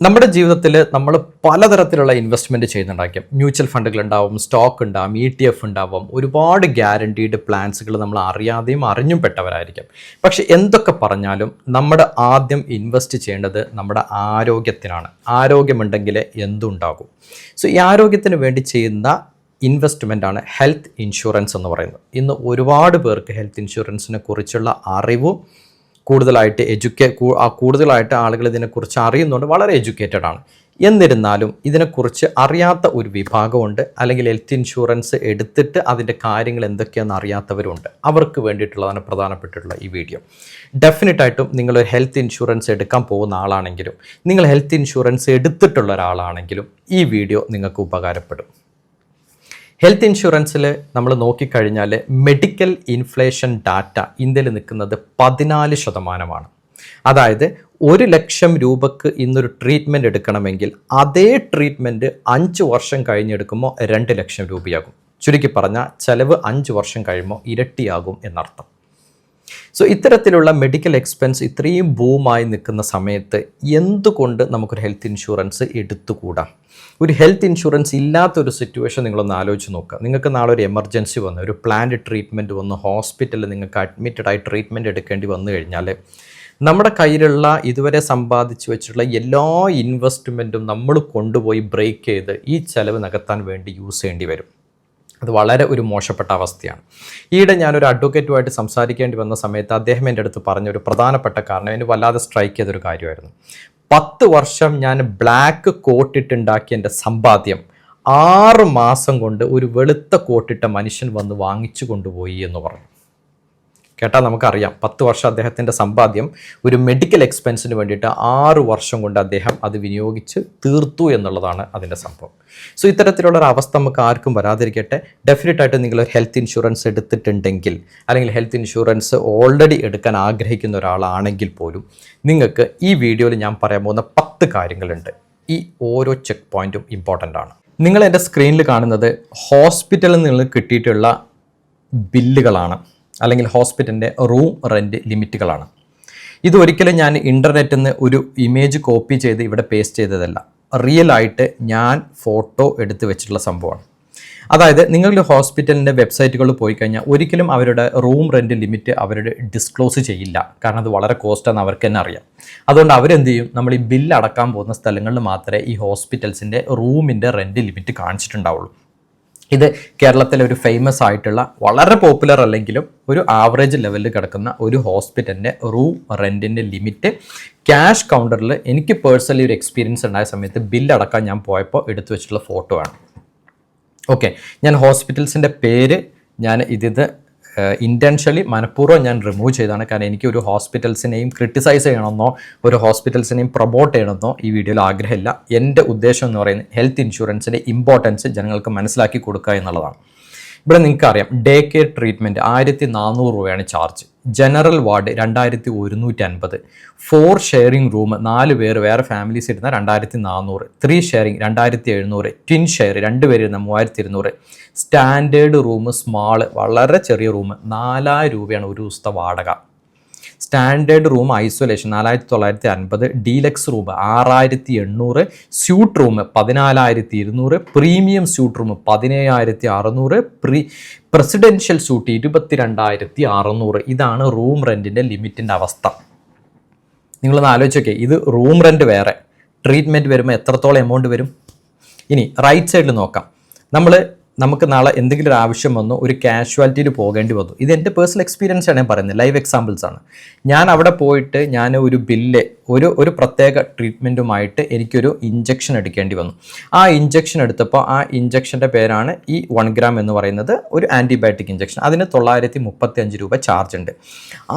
നമ്മുടെ ജീവിതത്തിൽ നമ്മൾ പലതരത്തിലുള്ള ഇൻവെസ്റ്റ്മെൻറ്റ് ചെയ്യുന്നുണ്ടായിരിക്കും. മ്യൂച്വൽ ഫണ്ടുകളുണ്ടാവും, സ്റ്റോക്ക് ഉണ്ടാവും, ETF ഉണ്ടാവും, ഒരുപാട് ഗ്യാരണ്ടീഡ് പ്ലാൻസുകൾ നമ്മൾ അറിയാതെയും അറിഞ്ഞും പെട്ടവരായിരിക്കും. പക്ഷെ എന്തൊക്കെ പറഞ്ഞാലും നമ്മുടെ ആദ്യം ഇൻവെസ്റ്റ് ചെയ്യേണ്ടത് നമ്മുടെ ആരോഗ്യത്തിനാണ്. ആരോഗ്യമുണ്ടെങ്കിൽ എന്തുണ്ടാകും. സോ ഈ ആരോഗ്യത്തിന് വേണ്ടി ചെയ്യുന്ന ഇൻവെസ്റ്റ്മെൻ്റാണ് ഹെൽത്ത് ഇൻഷുറൻസ് എന്ന് പറയുന്നത്. ഇന്ന് ഒരുപാട് പേർക്ക് ഹെൽത്ത് ഇൻഷുറൻസിനെ കുറിച്ചുള്ള അറിവും കൂടുതലായിട്ട് ആളുകൾ ഇതിനെക്കുറിച്ച് അറിയുന്നുണ്ട്, വളരെ എഡ്യൂക്കേറ്റഡ് ആണ്. എന്നിരുന്നാലും ഇതിനെക്കുറിച്ച് അറിയാത്ത ഒരു വിഭാഗമുണ്ട്, അല്ലെങ്കിൽ ഹെൽത്ത് ഇൻഷുറൻസ് എടുത്തിട്ട് അതിൻ്റെ കാര്യങ്ങൾ എന്തൊക്കെയാണെന്ന് അറിയാത്തവരുണ്ട്. അവർക്ക് വേണ്ടിയിട്ടുള്ളതാണ് പ്രധാനപ്പെട്ടിട്ടുള്ള ഈ വീഡിയോ. ഡെഫിനറ്റായിട്ടും നിങ്ങളൊരു ഹെൽത്ത് ഇൻഷുറൻസ് എടുക്കാൻ പോകുന്ന ആളാണെങ്കിലും നിങ്ങൾ ഹെൽത്ത് ഇൻഷുറൻസ് എടുത്തിട്ടുള്ള ഒരാളാണെങ്കിലും ഈ വീഡിയോ നിങ്ങൾക്ക് ഉപകാരപ്പെടും. ഹെൽത്ത് ഇൻഷുറൻസിൽ നമ്മൾ നോക്കിക്കഴിഞ്ഞാൽ മെഡിക്കൽ ഇൻഫ്ലേഷൻ ഡാറ്റ ഇന്ത്യയിൽ നിൽക്കുന്നത് 14%. അതായത് 1,00,000 രൂപക്ക് ഇന്നൊരു ട്രീറ്റ്മെൻറ്റ് എടുക്കണമെങ്കിൽ അതേ ട്രീറ്റ്മെൻറ്റ് 5 വർഷം കഴിഞ്ഞെടുക്കുമ്പോൾ 2,00,000 രൂപയാകും. ചുരുക്കി പറഞ്ഞാൽ ചിലവ് 5 വർഷം കഴിയുമ്പോൾ ഇരട്ടിയാകും എന്നർത്ഥം. സോ ഇത്തരത്തിലുള്ള മെഡിക്കൽ എക്സ്പെൻസ് ഇത്രയും ബൂമായി നിൽക്കുന്ന സമയത്ത് എന്തുകൊണ്ട് നമുക്കൊരു ഹെൽത്ത് ഇൻഷുറൻസ് എടുത്തുകൂടാം? ഒരു ഹെൽത്ത് ഇൻഷുറൻസ് ഇല്ലാത്തൊരു സിറ്റുവേഷൻ നിങ്ങളൊന്ന് ആലോചിച്ച് നോക്കുക. നിങ്ങൾക്ക് നാളെ ഒരു എമർജൻസി വന്ന്, ഒരു പ്ലാൻഡ് ട്രീറ്റ്മെൻറ്റ് വന്ന്, ഹോസ്പിറ്റലിൽ നിങ്ങൾക്ക് അഡ്മിറ്റഡായി ട്രീറ്റ്മെൻറ്റ് എടുക്കേണ്ടി വന്നു കഴിഞ്ഞാൽ നമ്മുടെ കയ്യിലുള്ള ഇതുവരെ സമ്പാദിച്ചു വെച്ചിട്ടുള്ള എല്ലാ ഇൻവെസ്റ്റ്മെൻറ്റും നമ്മൾ കൊണ്ടുപോയി ബ്രേക്ക് ചെയ്ത് ഈ ചിലവ് നികത്താൻ വേണ്ടി യൂസ് ചെയ്യേണ്ടി വരും. അത് വളരെ ഒരു മോശപ്പെട്ട അവസ്ഥയാണ്. ഈയിടെ ഞാനൊരു അഡ്വക്കേറ്റുമായിട്ട് സംസാരിക്കേണ്ടി വന്ന സമയത്ത് അദ്ദേഹം എൻ്റെ അടുത്ത് പറഞ്ഞൊരു പ്രധാനപ്പെട്ട കാരണം എനിക്ക് വല്ലാതെ സ്ട്രൈക്ക് ചെയ്തൊരു കാര്യമായിരുന്നു. 10 വർഷം ഞാൻ ബ്ലാക്ക് കോട്ടിട്ടുണ്ടാക്കിയ എൻ്റെ സമ്പാദ്യം 6 മാസം കൊണ്ട് ഒരു വെളുത്ത കോട്ടിട്ട മനുഷ്യൻ വന്ന് വാങ്ങിച്ചു കൊണ്ടുപോയി എന്ന് പറഞ്ഞു. കേട്ടാൽ നമുക്കറിയാം, 10 വർഷം അദ്ദേഹത്തിൻ്റെ സമ്പാദ്യം ഒരു മെഡിക്കൽ എക്സ്പെൻസിന് വേണ്ടിയിട്ട് 6 വർഷം കൊണ്ട് അദ്ദേഹം അത് വിനിയോഗിച്ച് തീർത്തു എന്നുള്ളതാണ് അതിൻ്റെ സംഭവം. സോ ഇത്തരത്തിലുള്ളൊരു അവസ്ഥ നമുക്ക് ആർക്കും വരാതിരിക്കട്ടെ. ഡെഫിനറ്റായിട്ട് നിങ്ങളൊരു ഹെൽത്ത് ഇൻഷുറൻസ് എടുത്തിട്ടുണ്ടെങ്കിൽ, അല്ലെങ്കിൽ ഹെൽത്ത് ഇൻഷുറൻസ് ഓൾറെഡി എടുക്കാൻ ആഗ്രഹിക്കുന്ന ഒരാളാണെങ്കിൽ പോലും നിങ്ങൾക്ക് ഈ വീഡിയോയിൽ ഞാൻ പറയാൻ പോകുന്ന 10 കാര്യങ്ങളുണ്ട്. ഈ ഓരോ ചെക്ക് പോയിൻറ്റും ഇമ്പോർട്ടൻ്റ് ആണ്. നിങ്ങൾ എൻ്റെ സ്ക്രീനിൽ കാണുന്നത് ഹോസ്പിറ്റലിൽ നിന്ന് കിട്ടിയിട്ടുള്ള ബില്ലുകളാണ്, അല്ലെങ്കിൽ ഹോസ്പിറ്റലിൻ്റെ റൂം റെൻറ്റ് ലിമിറ്റുകളാണ്. ഇതൊരിക്കലും ഞാൻ ഇൻ്റർനെറ്റിൽ നിന്ന് ഒരു ഇമേജ് കോപ്പി ചെയ്ത് ഇവിടെ പേസ്റ്റ് ചെയ്തതല്ല. റിയൽ ആയിട്ട് ഞാൻ ഫോട്ടോ എടുത്ത് വെച്ചിട്ടുള്ള സംഭവമാണ്. അതായത് നിങ്ങളുടെ ഹോസ്പിറ്റലിൻ്റെ വെബ്സൈറ്റുകളിൽ പോയി കഴിഞ്ഞാൽ ഒരിക്കലും അവരുടെ റൂം റെൻറ്റ് ലിമിറ്റ് അവരുടെ ഡിസ്ക്ലോസ് ചെയ്യില്ല. കാരണം അത് വളരെ കോസ്റ്റാണെന്ന് അവർക്ക് തന്നെ അറിയാം. അതുകൊണ്ട് അവരെന്ത് ചെയ്യും, നമ്മൾ ഈ ബില്ല് അടക്കാൻ പോകുന്ന സ്ഥലങ്ങളിൽ മാത്രമേ ഈ ഹോസ്പിറ്റൽസിൻ്റെ റൂമിൻ്റെ റെൻറ്റ് ലിമിറ്റ് കാണിച്ചിട്ടുണ്ടാവുള്ളൂ. ഇത് കേരളത്തിലെ ഒരു ഫേമസ് ആയിട്ടുള്ള, വളരെ പോപ്പുലർ അല്ലെങ്കിലും ഒരു ആവറേജ് ലെവലിൽ കിടക്കുന്ന ഒരു ഹോസ്പിറ്റലിൻ്റെ റൂം റെൻറ്റിൻ്റെ ലിമിറ്റ് ക്യാഷ് കൗണ്ടറിൽ എനിക്ക് പേഴ്സണലി ഒരു എക്സ്പീരിയൻസ് ഉണ്ടായ സമയത്ത് ബില്ലടക്കാൻ ഞാൻ പോയപ്പോൾ എടുത്തു വെച്ചിട്ടുള്ള ഫോട്ടോ ആണ്. ഓക്കെ, ഞാൻ ഹോസ്പിറ്റൽസിൻ്റെ പേര് ഞാൻ ഇൻറ്റൻഷ്യലി മനഃപൂർവ്വം ഞാൻ റിമൂവ് ചെയ്തതാണ്. കാരണം എനിക്ക് ഒരു ഹോസ്പിറ്റൽസിനെയും ക്രിട്ടിസൈസ് ചെയ്യണമെന്നോ ഒരു ഹോസ്പിറ്റൽസിനെയും പ്രൊമോട്ട് ചെയ്യണമെന്നോ ഈ വീഡിയോയിൽ ആഗ്രഹമില്ല. എൻ്റെ ഉദ്ദേശം എന്ന് പറയുന്നത് ഹെൽത്ത് ഇൻഷുറൻസിൻ്റെ ഇമ്പോർട്ടൻസ് ജനങ്ങൾക്ക് മനസ്സിലാക്കി കൊടുക്കുക എന്നുള്ളതാണ്. ഇവിടെ നിങ്ങൾക്കറിയാം, ഡേ കെയർ ട്രീറ്റ്മെൻറ്റ് 1,400 രൂപയാണ് charge. General ward 2,150. 4 sharing room, 4 പേര് വേറെ ഫാമിലീസ് ഇരുന്ന 2,400. 3 ഷെയറിംഗ് 2,700. ട്വിൻ ഷെയർ 2 പേര് ഇരുന്ന 3,200. സ്റ്റാൻഡേർഡ് റൂം, സ്മാള് വളരെ ചെറിയ റൂം 4,000 രൂപയാണ് ഒരു ദിവസത്തെ വാടക. Standard room isolation 4,950. Deluxe room 6,800. Suite room 14,200. Premium suite room 17,600. Presidential suite 22,600. ഇതാണ് റൂം റെൻറ്റിൻ്റെ ലിമിറ്റിൻ്റെ അവസ്ഥ. നിങ്ങളൊന്ന് ആലോചിച്ചോക്കെ, ഇത് റൂം റെൻറ്റ് വേറെ, ട്രീറ്റ്മെൻറ്റ് വരുമ്പോൾ എത്രത്തോളം എമൗണ്ട് വരും. ഇനി റൈറ്റ് സൈഡിൽ നോക്കാം. നമുക്ക് നാളെ എന്തെങ്കിലും ഒരു ആവശ്യം വന്നു, ഒരു കാഷ്വാലിറ്റിയിൽ പോകേണ്ടി വന്നു. ഇത് എൻ്റെ പേഴ്സണൽ എക്സ്പീരിയൻസ് ആണ് ഞാൻ പറയുന്നത്, ലൈവ് എക്സാമ്പിൾസ് ആണ്. ഞാൻ അവിടെ പോയിട്ട് ഞാൻ ഒരു ബില്ല്, ഒരു പ്രത്യേക ട്രീറ്റ്മെൻറ്റുമായിട്ട് എനിക്കൊരു ഇഞ്ചക്ഷൻ എടുക്കേണ്ടി വന്നു. ആ ഇഞ്ചക്ഷൻ എടുത്തപ്പോൾ ആ ഇഞ്ചക്ഷൻ്റെ പേരാണ് ഈ 1 ഗ്രാം എന്ന് പറയുന്നത്, ഒരു ആൻറ്റിബയോട്ടിക് ഇഞ്ചക്ഷൻ. അതിന് 935 രൂപ ചാർജ് ഉണ്ട്.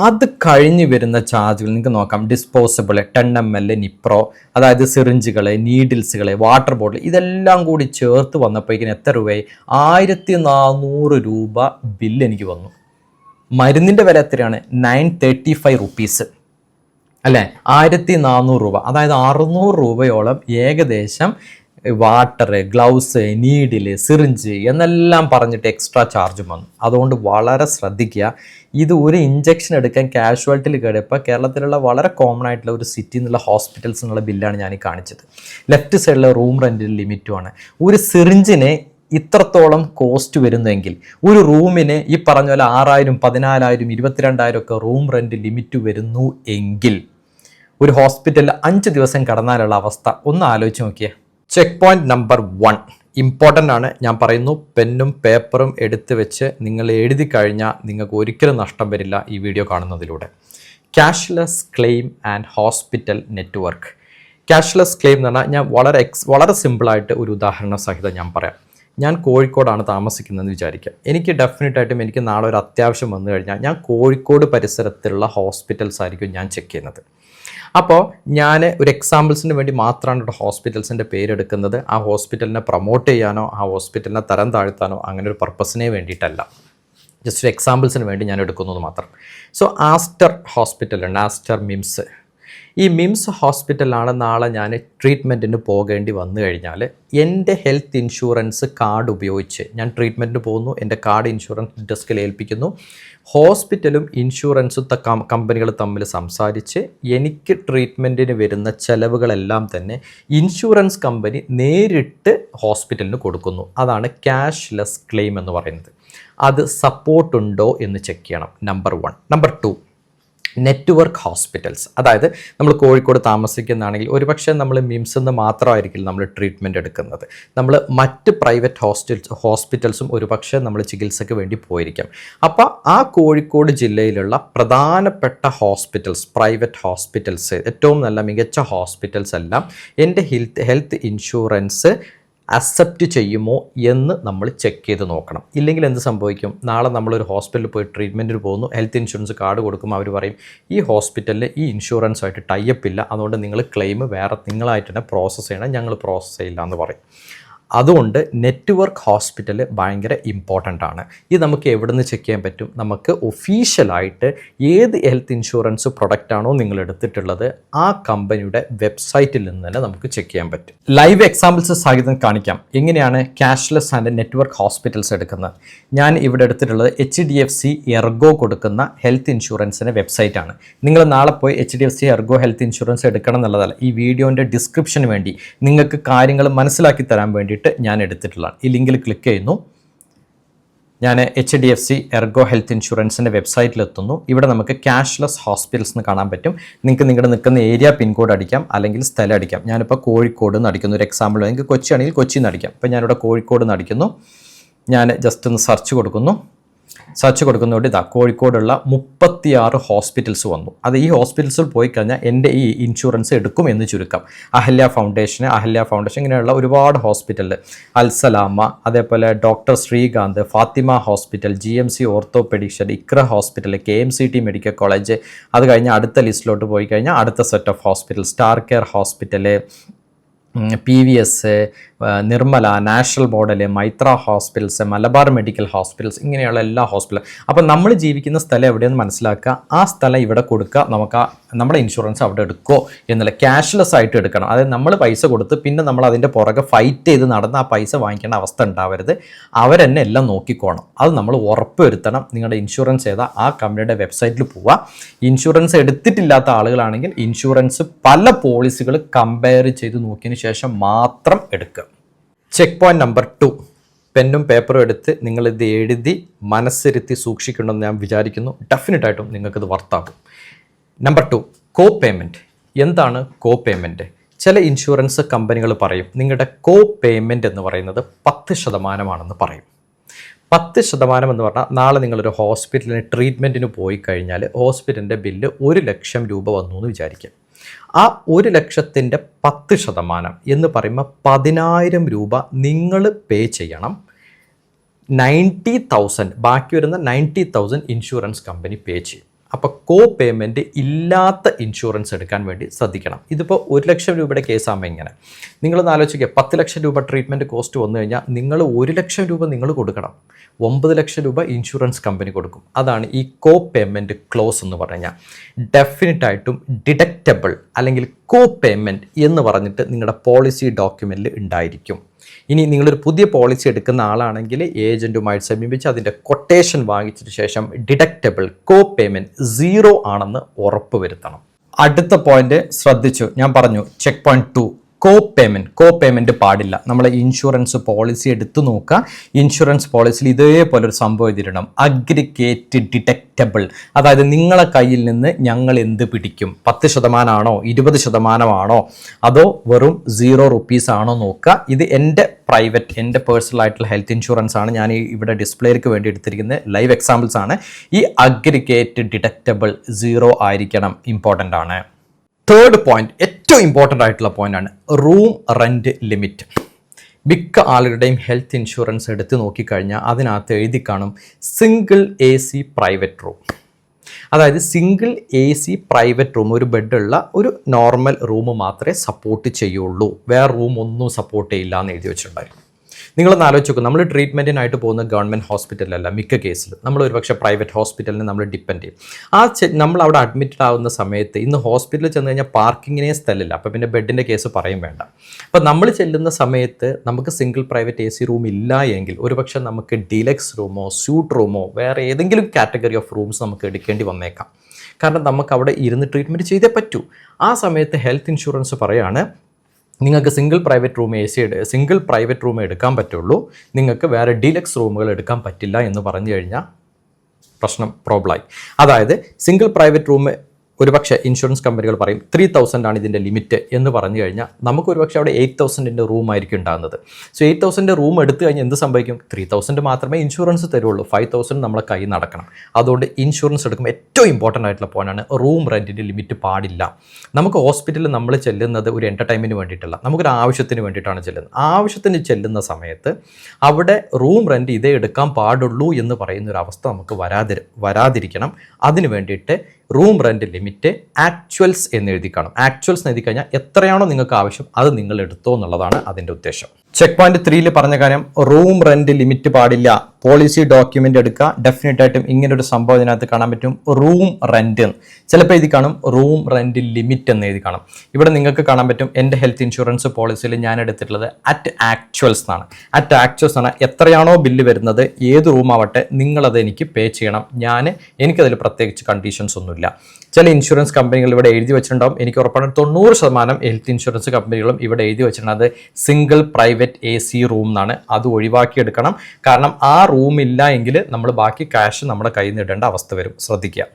അത് കഴിഞ്ഞ് വരുന്ന ചാർജുകൾ നിങ്ങൾക്ക് നോക്കാം. ഡിസ്പോസിബിൾ 10 ml നിപ്രോ, അതായത് സിറിഞ്ചുകൾ, നീഡിൽസുകൾ, വാട്ടർ ബോട്ടിൽ, ഇതെല്ലാം കൂടി ചേർത്ത് വന്നപ്പോഴേക്കിന് എത്ര രൂപയായി? 1,400 രൂപ ബില്ല് എനിക്ക് വന്നു. മരുന്നിൻ്റെ വില എത്രയാണ്? 935 റുപ്പീസ് അല്ലേ? 1,400 രൂപ, അതായത് 600 രൂപയോളം ഏകദേശം വാട്ടർ, ഗ്ലൗസ്, നീഡിൽ, സിറിഞ്ച് എന്നെല്ലാം പറഞ്ഞിട്ട് എക്സ്ട്രാ ചാർജും വന്നു. അതുകൊണ്ട് വളരെ ശ്രദ്ധിക്കുക. ഇത് ഒരു ഇഞ്ചക്ഷൻ എടുക്കാൻ കാഷ്വാലിറ്റിയിൽ കയറിയപ്പോൾ കേരളത്തിലുള്ള വളരെ കോമൺ ആയിട്ടുള്ള ഒരു സിറ്റി എന്നുള്ള ഹോസ്പിറ്റൽസ് എന്നുള്ള ബില്ലാണ് ഞാൻ ഈ കാണിച്ചത്. ലെഫ്റ്റ് സൈഡിലെ റൂം റെൻറ്റിന് ലിമിറ്റുമാണ്. ഒരു സിറിഞ്ചിന് ഇത്രത്തോളം കോസ്റ്റ് വരുന്നെങ്കിൽ ഒരു റൂമിന് ഈ പറഞ്ഞ പോലെ 6000, 14000, 22,000 ഒക്കെ റൂം റെൻറ്റ് ലിമിറ്റ് വരുന്നു എങ്കിൽ ഒരു ഹോസ്പിറ്റലിൽ 5 ദിവസം കടന്നാലുള്ള അവസ്ഥ ഒന്ന് ആലോചിച്ച് നോക്കിയേ. ചെക്ക് പോയിന്റ് നമ്പർ 1 ഇമ്പോർട്ടൻ്റ് ആണ്. ഞാൻ പറയുന്നു, പെന്നും പേപ്പറും എടുത്ത് വെച്ച് നിങ്ങൾ എഴുതി കഴിഞ്ഞാൽ നിങ്ങൾക്ക് ഒരിക്കലും നഷ്ടം വരില്ല ഈ വീഡിയോ കാണുന്നതിലൂടെ. Cashless claim and hospital network. Cashless claim എന്ന് പറഞ്ഞാൽ ഞാൻ വളരെ സിമ്പിളായിട്ട് ഒരു ഉദാഹരണ സഹിതം ഞാൻ പറയാം. ഞാൻ കോഴിക്കോടാണ് താമസിക്കുന്നതെന്ന് വിചാരിക്കുക. എനിക്ക് ഡെഫിനറ്റായിട്ടും എനിക്ക് നാളെ ഒരു അത്യാവശ്യം വന്നു കഴിഞ്ഞാൽ ഞാൻ കോഴിക്കോട് പരിസരത്തുള്ള ഹോസ്പിറ്റൽസ് ആയിരിക്കും ഞാൻ ചെക്ക് ചെയ്യുന്നത്. അപ്പോൾ ഞാൻ ഒരു എക്സാമ്പിൾസിന് വേണ്ടി മാത്രമാണ് ഇവിടെ ഹോസ്പിറ്റൽസിൻ്റെ പേരെടുക്കുന്നത്. ആ ഹോസ്പിറ്റലിനെ പ്രൊമോട്ട് ചെയ്യാനോ ആ ഹോസ്പിറ്റലിനെ തരം താഴ്ത്താനോ അങ്ങനെ ഒരു പർപ്പസിനെ വേണ്ടിയിട്ടല്ല. ജസ്റ്റ് ഒരു എക്സാമ്പിൾസിന് വേണ്ടി ഞാൻ എടുക്കുന്നത് മാത്രം. സോ ആസ്റ്റർ ഹോസ്പിറ്റലുണ്ട്, ആസ്റ്റർ മിംസ്. ഈ മിംസ് ഹോസ്പിറ്റലാണ് നാളെ ഞാൻ ട്രീറ്റ്മെൻറ്റിന് പോകേണ്ടി വന്നു കഴിഞ്ഞാൽ എൻ്റെ ഹെൽത്ത് ഇൻഷുറൻസ് കാർഡ് ഉപയോഗിച്ച് ഞാൻ ട്രീറ്റ്മെൻറ്റിന് പോകുന്നു. എൻ്റെ കാർഡ് ഇൻഷുറൻസ് ഡെസ്കിൽ ഏൽപ്പിക്കുന്നു. ഹോസ്പിറ്റലും ഇൻഷുറൻസും കമ്പനികൾ തമ്മിൽ സംസാരിച്ച് എനിക്ക് ട്രീറ്റ്മെൻറ്റിന് വരുന്ന ചിലവുകളെല്ലാം തന്നെ ഇൻഷുറൻസ് കമ്പനി നേരിട്ട് ഹോസ്പിറ്റലിന് കൊടുക്കുന്നു. അതാണ് ക്യാഷ്ലെസ് ക്ലെയിം എന്ന് പറയുന്നത്. അത് സപ്പോർട്ടുണ്ടോ എന്ന് ചെക്ക് ചെയ്യണം, നമ്പർ 1. Number 2, network hospitals. അതായത് നമ്മൾ കോഴിക്കോട് താമസിക്കുന്നതാണെങ്കിൽ ഒരുപക്ഷെ നമ്മൾ മിംസിൽ നിന്ന് മാത്രമായിരിക്കില്ല നമ്മൾ ട്രീറ്റ്മെൻറ്റ് എടുക്കുന്നത്. നമ്മൾ മറ്റ് പ്രൈവറ്റ് ഹോസ്പിറ്റൽസും ഒരുപക്ഷെ നമ്മൾ ചികിത്സയ്ക്ക് വേണ്ടി പോയിരിക്കാം. അപ്പോൾ ആ കോഴിക്കോട് ജില്ലയിലുള്ള പ്രധാനപ്പെട്ട ഹോസ്പിറ്റൽസ്, പ്രൈവറ്റ് ഹോസ്പിറ്റൽസ്, ഏറ്റവും നല്ല മികച്ച ഹോസ്പിറ്റൽസ് എല്ലാം എൻ്റെ ഹെൽത്ത് ഇൻഷുറൻസ് അക്സെപ്റ്റ് ചെയ്യുമോ എന്ന് നമ്മൾ ചെക്ക് ചെയ്ത് നോക്കണം. ഇല്ലെങ്കിൽ എന്ത് സംഭവിക്കും? നാളെ നമ്മളൊരു ഹോസ്പിറ്റലിൽ പോയി ട്രീറ്റ്മെൻറ്റിന് പോകുന്നു, ഹെൽത്ത് ഇൻഷുറൻസ് കാർഡ് കൊടുക്കുമ്പോൾ അവർ പറയും ഈ ഹോസ്പിറ്റലിൽ ഈ ഇൻഷുറൻസുമായിട്ട് ടൈപ്പ് ഇല്ല, അതുകൊണ്ട് നിങ്ങൾ ക്ലെയിം വേറെ നിങ്ങളായിട്ട് തന്നെ പ്രോസസ്സ് ചെയ്യണം, ഞങ്ങൾ പ്രോസസ്സ് ചെയ്യില്ല എന്ന് പറയും. അതുകൊണ്ട് നെറ്റ്വർക്ക് ഹോസ്പിറ്റൽ ഭയങ്കര ഇമ്പോർട്ടൻ്റ് ആണ്. ഇത് നമുക്ക് എവിടെ നിന്ന് ചെക്ക് ചെയ്യാൻ പറ്റും? നമുക്ക് ഒഫീഷ്യലായിട്ട് ഏത് ഹെൽത്ത് ഇൻഷുറൻസ് പ്രൊഡക്റ്റാണോ നിങ്ങൾ എടുത്തിട്ടുള്ളത് ആ കമ്പനിയുടെ വെബ്സൈറ്റിൽ നിന്ന് തന്നെ നമുക്ക് ചെക്ക് ചെയ്യാൻ പറ്റും. ലൈവ് എക്സാമ്പിൾസ് സഹിതം കാണിക്കാം എങ്ങനെയാണ് ക്യാഷ്ലെസ് ആൻഡ് നെറ്റ്വർക്ക് ഹോസ്പിറ്റൽസ് എടുക്കുന്നത്. ഞാൻ ഇവിടെ എടുത്തിട്ടുള്ളത് HDFC എർഗോ കൊടുക്കുന്ന ഹെൽത്ത് ഇൻഷുറൻസിൻ്റെ വെബ്സൈറ്റാണ്. നിങ്ങൾ നാളെ പോയി HDFC എർഗോ ഹെൽത്ത് ഇൻഷുറൻസ് എടുക്കണം എന്നുള്ളതല്ല, ഈ വീഡിയോൻ്റെ ഡിസ്ക്രിപ്ഷന് വേണ്ടി നിങ്ങൾക്ക് കാര്യങ്ങൾ മനസ്സിലാക്കി തരാൻ വേണ്ടി ഞാൻ എടുത്തിട്ടുള്ളതാണ്. ഈ ലിങ്കിൽ ക്ലിക്ക് ചെയ്യുന്നു. ഞാൻ HDFC എർഗോ ഹെൽത്ത് ഇൻഷുറൻസിൻ്റെ വെബ്സൈറ്റിലെത്തുന്നു. ഇവിടെ നമുക്ക് ക്യാഷ്ലെസ് ഹോസ്പിറ്റൽസ് എന്ന് കാണാൻ പറ്റും. നിങ്ങൾക്ക് നിങ്ങളുടെ നിൽക്കുന്ന ഏരിയ പിൻകോഡ് അടിക്കാം, അല്ലെങ്കിൽ സ്ഥലം അടിക്കാം. ഞാനിപ്പോൾ കോഴിക്കോട് നിന്ന് അടിക്കുന്നു. ഒരു എക്സാമ്പിൾ, നിങ്ങൾക്ക് കൊച്ചി ആണെങ്കിൽ കൊച്ചിയിൽ നിന്ന് അടിക്കാം. ഇപ്പോൾ ഞാനിവിടെ കോഴിക്കോട് നിന്ന് അടിക്കുന്നു. ഞാൻ ജസ്റ്റ് ഒന്ന് സെർച്ച് കൊടുക്കുന്നു. സെർച്ച് കൊടുക്കുന്നതോടെ ഇതാ കോഴിക്കോടുള്ള 36 ഹോസ്പിറ്റൽസ് വന്നു. അത് ഈ ഹോസ്പിറ്റൽസിൽ പോയി കഴിഞ്ഞാൽ എൻ്റെ ഈ ഇൻഷുറൻസ് എടുക്കും എന്ന് ചുരുക്കം. അഹല്യ ഫൗണ്ടേഷൻ ഇങ്ങനെയുള്ള ഒരുപാട് ഹോസ്പിറ്റൽ, അൽസലാമ, അതേപോലെ doctor Srikanth, Fathima hospital, GMC ഓർത്തോപെഡിക്ഷൻ, Iqra hospital, KMCT medical college. അത് കഴിഞ്ഞ് അടുത്ത ലിസ്റ്റിലോട്ട് പോയി കഴിഞ്ഞാൽ അടുത്ത set of hospital, star care hospital, PVS, Nirmala, national model, Maitra hospitals, Malabar medical hospitals, ഇങ്ങനെയുള്ള എല്ലാ ഹോസ്പിറ്റലും. അപ്പോൾ നമ്മൾ ജീവിക്കുന്ന സ്ഥലം എവിടെയെന്ന് മനസ്സിലാക്കുക, ആ സ്ഥലം ഇവിടെ കൊടുക്കുക, നമുക്ക് നമ്മുടെ ഇൻഷുറൻസ് അവിടെ എടുക്കുമോ എന്നുള്ള ക്യാഷ്ലെസ് ആയിട്ട് എടുക്കണം. അതായത് നമ്മൾ പൈസ കൊടുത്ത് പിന്നെ നമ്മൾ അതിൻ്റെ പുറകെ ഫൈറ്റ് ചെയ്ത് നടന്ന് ആ പൈസ വാങ്ങിക്കേണ്ട അവസ്ഥ ഉണ്ടാവരുത്. അവരെന്നെ എല്ലാം നോക്കിക്കോണം. അത് നമ്മൾ ഉറപ്പ് വരുത്തണം. നിങ്ങളുടെ ഇൻഷുറൻസ് ഏതാ ആ കമ്പനിയുടെ വെബ്സൈറ്റിൽ പോവുക. ഇൻഷുറൻസ് എടുത്തിട്ടില്ലാത്ത ആളുകളാണെങ്കിൽ ഇൻഷുറൻസ് പല പോളിസികൾ കമ്പയർ ചെയ്ത് നോക്കിയതിന് ശേഷം മാത്രം എടുക്കുക. ചെക്ക് പോയിന്റ് നമ്പർ 2, പെന്നും പേപ്പറും എടുത്ത് നിങ്ങളിത് എഴുതി മനസ്സിരുത്തി സൂക്ഷിക്കണമെന്ന് ഞാൻ വിചാരിക്കുന്നു. ഡെഫിനറ്റായിട്ടും നിങ്ങൾക്കിത് വർത്താകും. നമ്പർ 2, കോ പേയ്മെൻറ്റ്. എന്താണ് കോ പേയ്മെൻറ്റ്? ചില ഇൻഷുറൻസ് കമ്പനികൾ പറയും നിങ്ങളുടെ കോ പേയ്മെൻറ്റ് എന്ന് പറയുന്നത് 10% പറയും. 10% എന്ന് പറഞ്ഞാൽ നാളെ നിങ്ങളൊരു ഹോസ്പിറ്റലിന് ട്രീറ്റ്മെൻറ്റിന് പോയി കഴിഞ്ഞാൽ ഹോസ്പിറ്റലിൻ്റെ ബില്ല് 1 ലക്ഷം രൂപ വന്നു എന്ന് വിചാരിക്കും. ആ 1 ലക്ഷത്തിൻ്റെ 10% എന്ന് പറയുമ്പോൾ 10,000 രൂപ നിങ്ങൾ പേ ചെയ്യണം. 90,000 ബാക്കി വരുന്ന 90,000 ഇൻഷുറൻസ് കമ്പനി പേ ചെയ്യും. അപ്പോൾ കോ പേയ്മെൻറ്റ് ഇല്ലാത്ത ഇൻഷുറൻസ് എടുക്കാൻ വേണ്ടി ശ്രദ്ധിക്കണം. ഇതിപ്പോൾ 1 ലക്ഷം രൂപയുടെ കേസാകുമ്പോൾ ഇങ്ങനെ നിങ്ങളൊന്ന് ആലോചിക്കുക, 10 ലക്ഷം രൂപ ട്രീറ്റ്മെൻറ്റ് കോസ്റ്റ് വന്നു കഴിഞ്ഞാൽ നിങ്ങൾ 1 ലക്ഷം രൂപ നിങ്ങൾ കൊടുക്കണം, 9 ലക്ഷം രൂപ ഇൻഷുറൻസ് കമ്പനി കൊടുക്കും. അതാണ് ഈ കോ പേയ്മെൻറ്റ് ക്ലോസ് എന്ന് പറഞ്ഞാൽ. ഡെഫിനറ്റായിട്ടും ഡിഡക്റ്റബിൾ അല്ലെങ്കിൽ കോ പേയ്മെൻറ്റ് എന്ന് പറഞ്ഞിട്ട് നിങ്ങളുടെ പോളിസി ഡോക്യുമെൻറ്റിൽ ഉണ്ടായിരിക്കും. ഇനി നിങ്ങളൊരു പുതിയ പോളിസി എടുക്കുന്ന ആളാണെങ്കിൽ ഏജൻറ്റുമായി സമീപിച്ച് അതിൻ്റെ കൊട്ടേഷൻ വാങ്ങിച്ചതിന് ശേഷം ഡിഡക്റ്റബിൾ കോ പേയ്മെൻറ്റ് 0 ആണെന്ന് ഉറപ്പ് വരുത്തണം. അടുത്ത പോയിന്റ് ശ്രദ്ധിച്ചു, ഞാൻ പറഞ്ഞു ചെക്ക് പോയിന്റ് 2, കോ പേയ്മെൻറ്റ് പാടില്ല. നമ്മൾ ഇൻഷുറൻസ് പോളിസി എടുത്തു നോക്കുക, ഇൻഷുറൻസ് പോളിസിയിൽ ഇതേപോലെ ഒരു സംഭവം എഴുതിയിടണം, അഗ്രിഗേറ്റ് ഡിഡക്റ്റബിൾ. അതായത് നിങ്ങളെ കയ്യിൽ നിന്ന് ഞങ്ങൾ എന്ത് പിടിക്കും, 10% ആണോ 20% ആണോ അതോ വെറും 0 rupees ആണോ നോക്കുക. ഇത് എൻ്റെ പേഴ്സണൽ ആയിട്ടുള്ള ഹെൽത്ത് ഇൻഷുറൻസ് ആണ്, ഞാൻ ഇവിടെ ഡിസ്പ്ലേക്ക് വേണ്ടി എടുത്തിരിക്കുന്നത് ലൈവ് എക്സാമ്പിൾസ് ആണ്. ഈ അഗ്രിഗേറ്റ് ഡിഡക്റ്റബിൾ 0 ആയിരിക്കണം, ഇമ്പോർട്ടൻ്റ് ആണ്. തേർഡ് പോയിന്റ് ഏറ്റവും ഇമ്പോർട്ടൻ്റ് ആയിട്ടുള്ള പോയിന്റാണ് റൂം റെൻറ്റ് ലിമിറ്റ്. മിക്ക ആളുകളുടെയും ഹെൽത്ത് ഇൻഷുറൻസ് എടുത്ത് നോക്കിക്കഴിഞ്ഞാൽ അതിനകത്ത് എഴുതി കാണും സിംഗിൾ AC പ്രൈവറ്റ് റൂം. അതായത് സിംഗിൾ AC പ്രൈവറ്റ് റൂം, ഒരു ബെഡുള്ള ഒരു നോർമൽ റൂം മാത്രമേ സപ്പോർട്ട് ചെയ്യുള്ളൂ, വേറെ റൂം ഒന്നും സപ്പോർട്ട് ചെയ്യില്ല എന്ന് എഴുതി വെച്ചിട്ടുണ്ടായിരുന്നു. നിങ്ങളൊന്ന് ആലോചിച്ച് നോക്കും, നമ്മൾ ട്രീറ്റ്മെൻറ്റിനായിട്ട് പോകുന്ന ഗവൺമെൻറ് ഹോസ്പിറ്റലല്ല മിക്ക കേസിൽ, നമ്മൾ ഒരുപക്ഷെ പ്രൈവറ്റ് ഹോസ്പിറ്റലിനെ നമ്മൾ ഡിപ്പെൻഡ് ചെയ്യും. നമ്മൾ അവിടെ അഡ്മിറ്റഡ് ആവുന്ന സമയത്ത് ഇന്ന് ഹോസ്പിറ്റലിൽ ചെന്ന് കഴിഞ്ഞാൽ പാർക്കിങ്ങിനെ സ്ഥലമില്ല, അപ്പോൾ പിന്നെ ബെഡിൻ്റെ കേസ് പറയും വേണ്ട. അപ്പോൾ നമ്മൾ ചെല്ലുന്ന സമയത്ത് നമുക്ക് സിംഗിൾ പ്രൈവറ്റ് AC റൂം ഇല്ല എങ്കിൽ ഒരുപക്ഷെ നമുക്ക് ഡീലക്സ് റൂമോ സ്യൂട്ട് റൂമോ വേറെ ഏതെങ്കിലും കാറ്റഗറി ഓഫ് റൂംസ് നമുക്ക് എടുക്കേണ്ടി വന്നേക്കാം. കാരണം നമുക്ക് അവിടെ ഇരുന്ന് ട്രീറ്റ്മെൻറ്റ് ചെയ്തേ പറ്റൂ. ആ സമയത്ത് ഹെൽത്ത് ഇൻഷുറൻസ് പറയാണ് നിങ്ങൾക്ക് സിംഗിൾ പ്രൈവറ്റ് റൂം എടുക്കാൻ പറ്റുള്ളൂ, നിങ്ങൾക്ക് വേറെ ഡീലക്സ് റൂമുകൾ എടുക്കാൻ പറ്റില്ല എന്ന് പറഞ്ഞു കഴിഞ്ഞാൽ പ്രോബ്ലമായി. അതായത് സിംഗിൾ പ്രൈവറ്റ് റൂം ഒരുപക്ഷെ ഇൻഷുറൻസ് കമ്പനികൾ പറയും 3000 ആണ് ഇതിൻ്റെ ലിമിറ്റ് എന്ന് പറഞ്ഞു കഴിഞ്ഞാൽ നമുക്ക് ഒരുപക്ഷെ അവിടെ 8000 റൂം ആയിരിക്കും ഉണ്ടാകുന്നത്. സോ 8000 റൂം എടുത്തു കഴിഞ്ഞാൽ എന്ത് സംഭവിക്കും, 3000 മാത്രമേ ഇൻഷുറൻസ് തരുള്ളൂ, 5000 നമ്മളെ കൈ നടക്കണം. അതുകൊണ്ട് ഇൻഷുറൻസ് എടുക്കുമ്പോൾ ഏറ്റവും ഇമ്പോർട്ടൻ്റ് ആയിട്ടുള്ള പോയിന്റാണ് റൂം റെൻറ്റിൻ്റെ ലിമിറ്റ് പാടില്ല. നമുക്ക് ഹോസ്പിറ്റലിൽ നമ്മൾ ചെല്ലുന്നത് ഒരു എൻ്റർടൈൻമെൻറ്റിന് വേണ്ടിയിട്ടല്ല, നമുക്കൊരു ആവശ്യത്തിന് വേണ്ടിയിട്ടാണ് ചെല്ലുന്നത്. ആവശ്യത്തിന് ചെല്ലുന്ന സമയത്ത് അവിടെ റൂം റെൻറ്റ് ഇതേ എടുക്കാൻ പാടുള്ളൂ എന്ന് പറയുന്ന ഒരു അവസ്ഥ നമുക്ക് വരാതിരിക്കണം. അതിന് വേണ്ടിയിട്ട് റൂം റെൻറ്റ് ലിമിറ്റ് ആക്ച്വൽസ് എന്ന് എഴുതി കാണും. ആക്ച്വൽസ് എന്ന് എഴുതി കഴിഞ്ഞാൽ എത്രയാണോ നിങ്ങൾക്ക് ആവശ്യം അത് നിങ്ങൾ എടുത്തോ എന്നുള്ളതാണ് അതിൻ്റെ ഉദ്ദേശം. ചെക്ക് പോയിന്റ് 3 പറഞ്ഞ കാര്യം റൂം റെൻറ്റ് ലിമിറ്റ് പാടില്ല. പോളിസി ഡോക്യുമെൻ്റ് എടുക്കുക, ഡെഫിനറ്റ് ആയിട്ടും ഇങ്ങനൊരു സംഭവം ഇതിനകത്ത് കാണാൻ പറ്റും, റൂം റെൻറ്റ്. ചിലപ്പോൾ എഴുതി കാണും റൂം റെൻറ്റ് ലിമിറ്റ് എന്ന് എഴുതി കാണും. ഇവിടെ നിങ്ങൾക്ക് കാണാൻ പറ്റും എൻ്റെ ഹെൽത്ത് ഇൻഷുറൻസ് പോളിസിയിൽ ഞാൻ എടുത്തിട്ടുള്ളത് അറ്റ് ആക്ച്വൽസ് എന്നാണ്. അറ്റ് ആക്ച്വൽസ് ആണ്, എത്രയാണോ ബില്ല് വരുന്നത് ഏത് റൂം ആവട്ടെ നിങ്ങളത് എനിക്ക് പേ ചെയ്യണം. എനിക്കതിൽ പ്രത്യേകിച്ച് കണ്ടീഷൻസ് ഒന്നുമില്ല. ചില ഇൻഷുറൻസ് കമ്പനികൾ ഇവിടെ എഴുതി വെച്ചിട്ടുണ്ടാവും, എനിക്ക് ഉറപ്പാണ് 90% ഹെൽത്ത് ഇൻഷുറൻസ് കമ്പനികളും ഇവിടെ എഴുതി വെച്ചിട്ടുള്ളത് സിംഗിൾ പ്രൈവറ്റ് AC റൂം എന്നാണ്. അത് ഒഴിവാക്കിയെടുക്കണം. കാരണം ആ റൂം ഇല്ല എങ്കിൽ നമ്മൾ ബാക്കി ക്യാഷ് നമ്മുടെ കയ്യിൽ നിന്ന് ഇടേണ്ട അവസ്ഥ വരും. ശ്രദ്ധിക്കുക,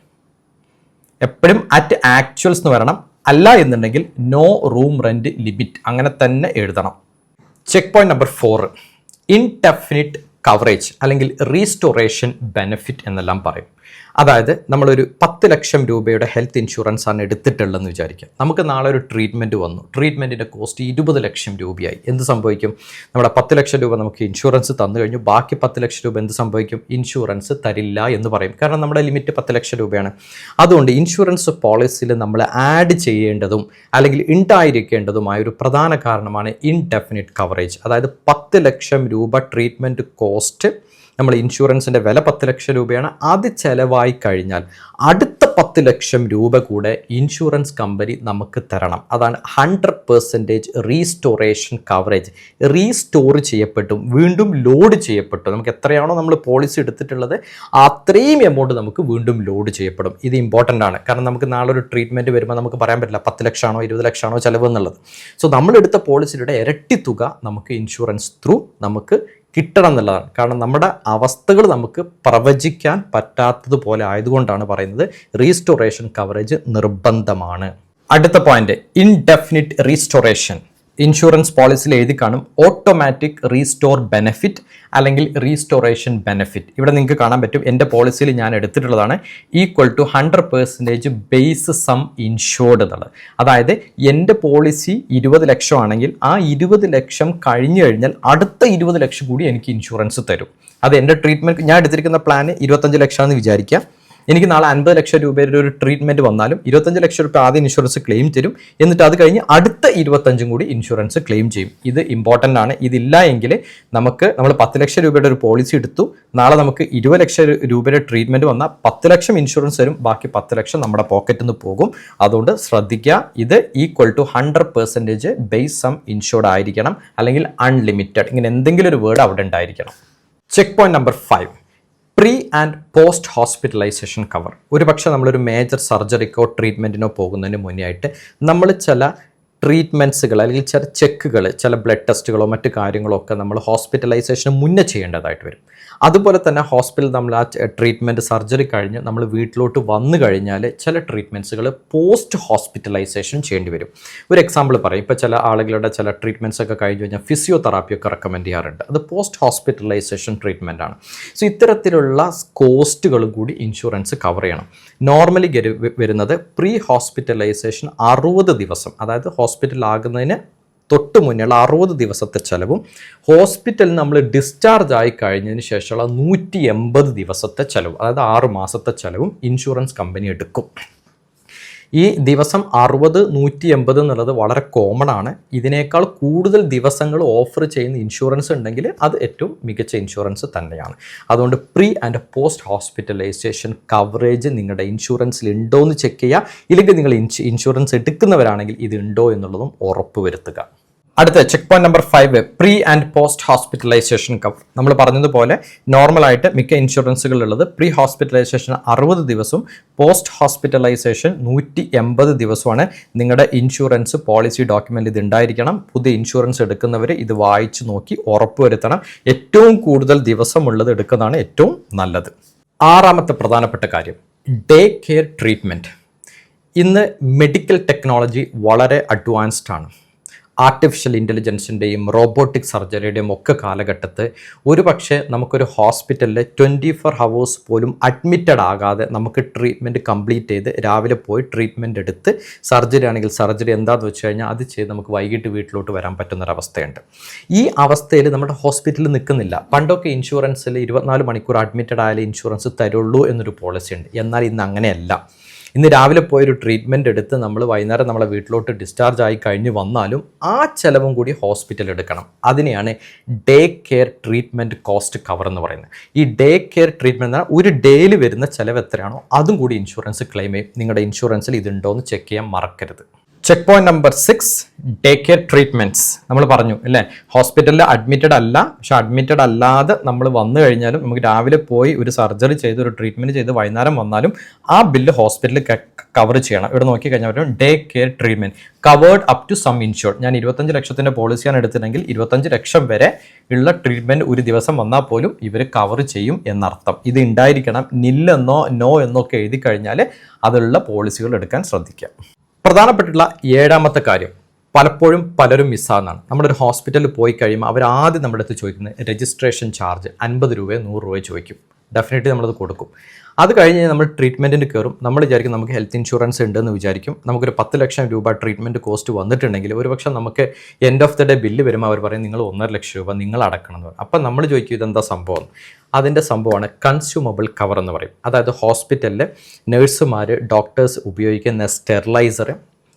എപ്പോഴും അറ്റ് ആക്ച്വൽസ് എന്ന് വരണം, അല്ല എന്നുണ്ടെങ്കിൽ നോ റൂം റെൻറ്റ് ലിമിറ്റ് അങ്ങനെ തന്നെ എഴുതണം. Check point number 4 indefinite coverage അല്ലെങ്കിൽ റീസ്റ്റോറേഷൻ ബെനിഫിറ്റ് എന്നെല്ലാം പറയും. അതായത് നമ്മളൊരു 10 ലക്ഷം രൂപയുടെ ഹെൽത്ത് ഇൻഷുറൻസ് ആണ് എടുത്തിട്ടുള്ളതെന്ന് വിചാരിക്കുക. നമുക്ക് നാളെ ഒരു ട്രീറ്റ്മെൻറ്റ് വന്നു, ട്രീറ്റ്മെൻറ്റിൻ്റെ കോസ്റ്റ് 20 ലക്ഷം രൂപയായി. എന്ത് സംഭവിക്കും, നമ്മുടെ 10 ലക്ഷം രൂപ നമുക്ക് ഇൻഷുറൻസ് തന്നു കഴിഞ്ഞു, ബാക്കി 10 ലക്ഷം രൂപ എന്ത് സംഭവിക്കും, ഇൻഷുറൻസ് തരില്ല എന്ന് പറയും. കാരണം നമ്മുടെ ലിമിറ്റ് 10 ലക്ഷം രൂപയാണ്. അതുകൊണ്ട് ഇൻഷുറൻസ് പോളിസിയിൽ നമ്മൾ ആഡ് ചെയ്യേണ്ടതും അല്ലെങ്കിൽ ഉണ്ടായിരിക്കേണ്ടതുമായ ഒരു പ്രധാന കാരണമാണ് ഇൻഡെഫിനിറ്റ് കവറേജ്. അതായത് 10 ലക്ഷം രൂപ ട്രീറ്റ്മെൻറ്റ് കോസ്റ്റ്, നമ്മൾ ഇൻഷുറൻസിൻ്റെ വില 10 ലക്ഷം രൂപയാണ്, അത് ചിലവായി കഴിഞ്ഞാൽ അടുത്ത 10 ലക്ഷം രൂപ കൂടെ ഇൻഷുറൻസ് കമ്പനി നമുക്ക് തരണം. അതാണ് 100% റീസ്റ്റോറേഷൻ കവറേജ്. റീസ്റ്റോർ ചെയ്യപ്പെട്ടും വീണ്ടും ലോഡ് ചെയ്യപ്പെട്ടു, നമുക്ക് എത്രയാണോ നമ്മൾ പോളിസി എടുത്തിട്ടുള്ളത് അത്രയും എമൗണ്ട് നമുക്ക് വീണ്ടും ലോഡ് ചെയ്യപ്പെടും. ഇത് ഇമ്പോർട്ടൻ്റ് ആണ്. കാരണം നമുക്ക് നാളെ ഒരു ട്രീറ്റ്മെൻറ്റ് വരുമ്പോൾ നമുക്ക് പറയാൻ പറ്റില്ല 10 ലക്ഷമാണോ 20 ലക്ഷമാണോ ചിലവ് എന്നുള്ളത്. സോ നമ്മളെടുത്ത പോളിസിയുടെ ഇരട്ടി തുക നമുക്ക് ഇൻഷുറൻസ് ത്രൂ നമുക്ക് കിട്ടണം എന്നുള്ളതാണ്. കാരണം നമ്മുടെ അവസ്ഥകൾ നമുക്ക് പ്രവചിക്കാൻ പറ്റാത്തതുപോലെ ആയതുകൊണ്ടാണ് പറയുന്നത് റീസ്റ്റോറേഷൻ കവറേജ് നിർബന്ധമാണ്. അടുത്ത പോയിന്റ് ഇൻഡെഫിനിറ്റ് റീസ്റ്റോറേഷൻ. ഇൻഷുറൻസ് പോളിസിയിൽ എഴുതി കാണും ഓട്ടോമാറ്റിക് റീസ്റ്റോർ ബെനിഫിറ്റ് അല്ലെങ്കിൽ റീസ്റ്റോറേഷൻ ബെനിഫിറ്റ്. ഇവിടെ നിങ്ങൾക്ക് കാണാൻ പറ്റും എൻ്റെ പോളിസിയിൽ ഞാൻ എടുത്തിട്ടുള്ളതാണ് equal to 100% base sum insured എന്നുള്ളത്. അതായത് എൻ്റെ പോളിസി 20 ലക്ഷം ആണെങ്കിൽ ആ 20 ലക്ഷം കഴിഞ്ഞു കഴിഞ്ഞാൽ അടുത്ത 20 ലക്ഷം കൂടി എനിക്ക് ഇൻഷുറൻസ് തരും. അത് എൻ്റെ ട്രീറ്റ്മെൻറ്റ് ഞാൻ എടുത്തിരിക്കുന്ന പ്ലാന് 25 ലക്ഷമാണെന്ന് വിചാരിക്കുക. എനിക്ക് നാളെ 50 ലക്ഷം രൂപയുടെ ഒരു ട്രീറ്റ്മെൻറ്റ് വന്നാലും 25 ലക്ഷം രൂപ ആദ്യം ഇൻഷുറൻസ് ക്ലെയിം തരും, എന്നിട്ട് അത് കഴിഞ്ഞ് അടുത്ത 25 കൂടി ഇൻഷുറൻസ് ക്ലെയിം ചെയ്യും. ഇത് ഇമ്പോർട്ടൻ്റ് ആണ്. ഇതില്ല എങ്കിൽ നമ്മൾ 10 ലക്ഷം രൂപയുടെ ഒരു പോളിസി എടുത്തു, നാളെ നമുക്ക് 20 ലക്ഷം രൂപയുടെ ട്രീറ്റ്മെൻറ്റ് വന്നാൽ 10 ലക്ഷം ഇൻഷുറൻസ് വരും, ബാക്കി 10 ലക്ഷം നമ്മുടെ പോക്കറ്റിൽ നിന്ന് പോകും. അതുകൊണ്ട് ശ്രദ്ധിക്കുക, ഇത് equal to 100% base sum insured ആയിരിക്കണം, അല്ലെങ്കിൽ അൺലിമിറ്റഡ്, ഇങ്ങനെ എന്തെങ്കിലും ഒരു വേർഡ് അവിടെ ഉണ്ടായിരിക്കണം. Check point number 5, pre and post hospitalisation cover. ഒരു പക്ഷേ നമ്മളൊരു മേജർ സർജറിക്കോ ട്രീറ്റ്മെൻറ്റിനോ പോകുന്നതിന് മുന്നേ ആയിട്ട് നമ്മൾ ചില ട്രീറ്റ്മെൻറ്റ്സുകൾ അല്ലെങ്കിൽ ചില ചെക്കുകൾ, ചില ബ്ലഡ് ടെസ്റ്റുകളോ മറ്റു കാര്യങ്ങളോ ഒക്കെ നമ്മൾ ഹോസ്പിറ്റലൈസേഷന് മുന്നേ ചെയ്യേണ്ടതായിട്ട് വരും. അതുപോലെ തന്നെ ഹോസ്പിറ്റലിൽ നമ്മൾ ആ ട്രീറ്റ്മെൻറ്റ് സർജറി കഴിഞ്ഞ് നമ്മൾ വീട്ടിലോട്ട് വന്നു കഴിഞ്ഞാൽ ചില ട്രീറ്റ്മെൻറ്റ്സുകൾ പോസ്റ്റ് ഹോസ്പിറ്റലൈസേഷൻ ചെയ്യേണ്ടി വരും. ഒരു എക്സാമ്പിൾ പറയും, ഇപ്പോൾ ചില ആളുകളുടെ ചില ട്രീറ്റ്മെൻറ്റ്സ് ഒക്കെ കഴിഞ്ഞ് കഴിഞ്ഞാൽ ഫിസിയോതെറാപ്പിയൊക്കെ റെക്കമെൻഡ് ചെയ്യാറുണ്ട്. അത് പോസ്റ്റ് ഹോസ്പിറ്റലൈസേഷൻ ട്രീറ്റ്മെൻ്റ് ആണ്. സോ ഇത്തരത്തിലുള്ള കോസ്റ്റുകളും കൂടി ഇൻഷുറൻസ് കവർ ചെയ്യണം. നോർമലി വരുന്നത് പ്രീ ഹോസ്പിറ്റലൈസേഷൻ 60 ദിവസം, അതായത് ഹോസ്പിറ്റലാകുന്നതിന് തൊട്ട് മുന്നേയുള്ള 60 ദിവസത്തെ ചിലവും ഹോസ്പിറ്റലിൽ നമ്മൾ ഡിസ്ചാർജ് ആയി കഴിഞ്ഞതിന് ശേഷമുള്ള 180 ദിവസത്തെ ചിലവും, അതായത് 6 മാസത്തെ ചിലവും ഇൻഷുറൻസ് കമ്പനി എടുക്കും. ഈ ദിവസം 60, 180 എന്നുള്ളത് വളരെ കോമൺ ആണ്. ഇതിനേക്കാൾ കൂടുതൽ ദിവസങ്ങൾ ഓഫർ ചെയ്യുന്ന ഇൻഷുറൻസ് ഉണ്ടെങ്കിൽ അത് ഏറ്റവും മികച്ച ഇൻഷുറൻസ് തന്നെയാണ്. അതുകൊണ്ട് pre and post hospitalisation coverage നിങ്ങളുടെ ഇൻഷുറൻസിൽ ഉണ്ടോ എന്ന് ചെക്ക് ചെയ്യുക. ഇല്ലെങ്കിൽ നിങ്ങൾ ഇൻഷുറൻസ് എടുക്കുന്നവരാണെങ്കിൽ ഇത് ഉണ്ടോ എന്നുള്ളതും ഉറപ്പുവരുത്തുക. അടുത്ത check point number 5, pre and post hospitalisation cover. നമ്മൾ പറഞ്ഞതുപോലെ നോർമലായിട്ട് മിക്ക ഇൻഷുറൻസുകളുള്ളത് പ്രീ ഹോസ്പിറ്റലൈസേഷൻ 60 ദിവസവും പോസ്റ്റ് ഹോസ്പിറ്റലൈസേഷൻ 180 ദിവസമാണ്. നിങ്ങളുടെ ഇൻഷുറൻസ് പോളിസി ഡോക്യുമെൻ്റ് ഇത് ഉണ്ടായിരിക്കണം. പുതിയ ഇൻഷുറൻസ് എടുക്കുന്നവർ ഇത് വായിച്ചു നോക്കി ഉറപ്പുവരുത്തണം. ഏറ്റവും കൂടുതൽ ദിവസമുള്ളത് എടുക്കുന്നതാണ് ഏറ്റവും നല്ലത്. 6ാമത്തെ പ്രധാനപ്പെട്ട കാര്യം, ഡേ കെയർ ട്രീറ്റ്മെൻറ്റ്. ഇന്ന് മെഡിക്കൽ ടെക്നോളജി വളരെ അഡ്വാൻസ്ഡ് ആണ്. ആർട്ടിഫിഷ്യൽ ഇൻ്റലിജൻസിൻ്റെയും റോബോട്ടിക് സർജറിയുടെയും ഒക്കെ കാലഘട്ടത്ത് ഒരു പക്ഷേ നമുക്കൊരു ഹോസ്പിറ്റലിൽ 24 hours പോലും അഡ്മിറ്റഡ് ആകാതെ നമുക്ക് ട്രീറ്റ്മെൻറ്റ് കംപ്ലീറ്റ് ചെയ്ത് രാവിലെ പോയി ട്രീറ്റ്മെൻറ്റ് എടുത്ത്, സർജറി ആണെങ്കിൽ സർജറി എന്താണെന്ന് വെച്ച് കഴിഞ്ഞാൽ അത് ചെയ്ത് നമുക്ക് വൈകിട്ട് വീട്ടിലോട്ട് വരാൻ പറ്റുന്നൊരവസ്ഥയുണ്ട്. ഈ അവസ്ഥയിൽ നമ്മുടെ ഹോസ്പിറ്റലിൽ നിൽക്കുന്നില്ല. പണ്ടൊക്കെ ഇൻഷുറൻസിൽ 24 മണിക്കൂർ അഡ്മിറ്റഡ് ആയാലും ഇൻഷുറൻസ് തരുള്ളൂ എന്നൊരു പോളിസി ഉണ്ട്. എന്നാൽ ഇന്ന് അങ്ങനെയല്ല. ഇന്ന് രാവിലെ പോയൊരു ട്രീറ്റ്മെൻറ്റ് എടുത്ത് നമ്മൾ വൈകുന്നേരം നമ്മളെ വീട്ടിലോട്ട് ഡിസ്ചാർജ് ആയി കഴിഞ്ഞ് വന്നാലും ആ ചിലവും കൂടി ഹോസ്പിറ്റൽ എടുക്കണം. അതിനെയാണ് day care treatment cost cover എന്ന് പറയുന്നത്. ഈ ഡേ കെയർ ട്രീറ്റ്മെൻറ്റ് എന്നാൽ ഒരു ഡേയിൽ വരുന്ന ചിലവ് എത്രയാണോ അതും കൂടി ഇൻഷുറൻസ് ക്ലെയിം ചെയ്യും. നിങ്ങളുടെ ഇൻഷുറൻസിൽ ഇതുണ്ടോ എന്ന് ചെക്ക് ചെയ്യാൻ മറക്കരുത്. Check point number 6, day care treatments. നമ്മൾ പറഞ്ഞു അല്ലേ, ഹോസ്പിറ്റലിൽ അഡ്മിറ്റഡ് അല്ല, പക്ഷെ അഡ്മിറ്റഡ് അല്ലാതെ നമ്മൾ വന്നു കഴിഞ്ഞാലും നമുക്ക് രാവിലെ പോയി ഒരു സർജറി ചെയ്ത് ഒരു ട്രീറ്റ്മെൻറ്റ് ചെയ്ത് വൈകുന്നേരം വന്നാലും ആ ബില്ല് ഹോസ്പിറ്റലിൽ കവർ ചെയ്യണം. ഇവിടെ നോക്കിക്കഴിഞ്ഞാൽ ഒരു day care treatment covered up to sum insured. ഞാൻ 25 ലക്ഷത്തിൻ്റെ പോളിസിയാണ് എടുത്തിട്ടുണ്ടെങ്കിൽ 25 ലക്ഷം വരെ ഉള്ള ട്രീറ്റ്മെൻറ്റ് ഒരു ദിവസം വന്നാൽ പോലും ഇവർ കവർ ചെയ്യും എന്നർത്ഥം. ഇത് ഉണ്ടായിരിക്കണം. നില്ലെന്നോ നോ എന്നോ ഒക്കെ എഴുതി കഴിഞ്ഞാൽ അതിലുള്ള പോളിസികൾ എടുക്കാൻ ശ്രദ്ധിക്കുക. പ്രധാനപ്പെട്ടുള്ള 7ാമത്തെ കാര്യം, പലപ്പോഴും പലരും മിസ്സാകുന്നതാണ്. നമ്മളൊരു ഹോസ്പിറ്റലിൽ പോയി കഴിയുമ്പോൾ അവർ ആദ്യം നമ്മുടെ അടുത്ത് ചോദിക്കുന്നത് രജിസ്ട്രേഷൻ ചാർജ് 50 രൂപയോ 100 രൂപയോ ചോദിക്കും. ഡെഫിനറ്റ്ലി നമ്മളത് കൊടുക്കും. അത് കഴിഞ്ഞ് നമ്മൾ ട്രീറ്റ്മെൻറ്റിന് കയറും. നമ്മൾ വിചാരിക്കും നമുക്ക് ഹെൽത്ത് ഇൻഷുറൻസ് ഉണ്ടെന്ന് വിചാരിക്കും. നമുക്കൊരു 10 ലക്ഷം രൂപ ട്രീറ്റ്മെൻറ്റ് കോസ്റ്റ് വന്നിട്ടുണ്ടെങ്കിൽ ഒരുപക്ഷെ നമുക്ക് end of the day bill വരുമ്പോൾ അവർ പറയും നിങ്ങൾ 1.5 ലക്ഷം രൂപ നിങ്ങൾ അടക്കണം എന്ന് പറയും. അപ്പം നമ്മൾ ചോദിക്കും ഇതെന്താ സംഭവം? അതിൻ്റെ സംഭവമാണ് കൺസ്യൂമബിൾ കവർ എന്ന് പറയും. അതായത് ഹോസ്പിറ്റലിൽ നഴ്സുമാർ, ഡോക്ടേഴ്സ് ഉപയോഗിക്കുന്ന സ്റ്റെറിലൈസർ,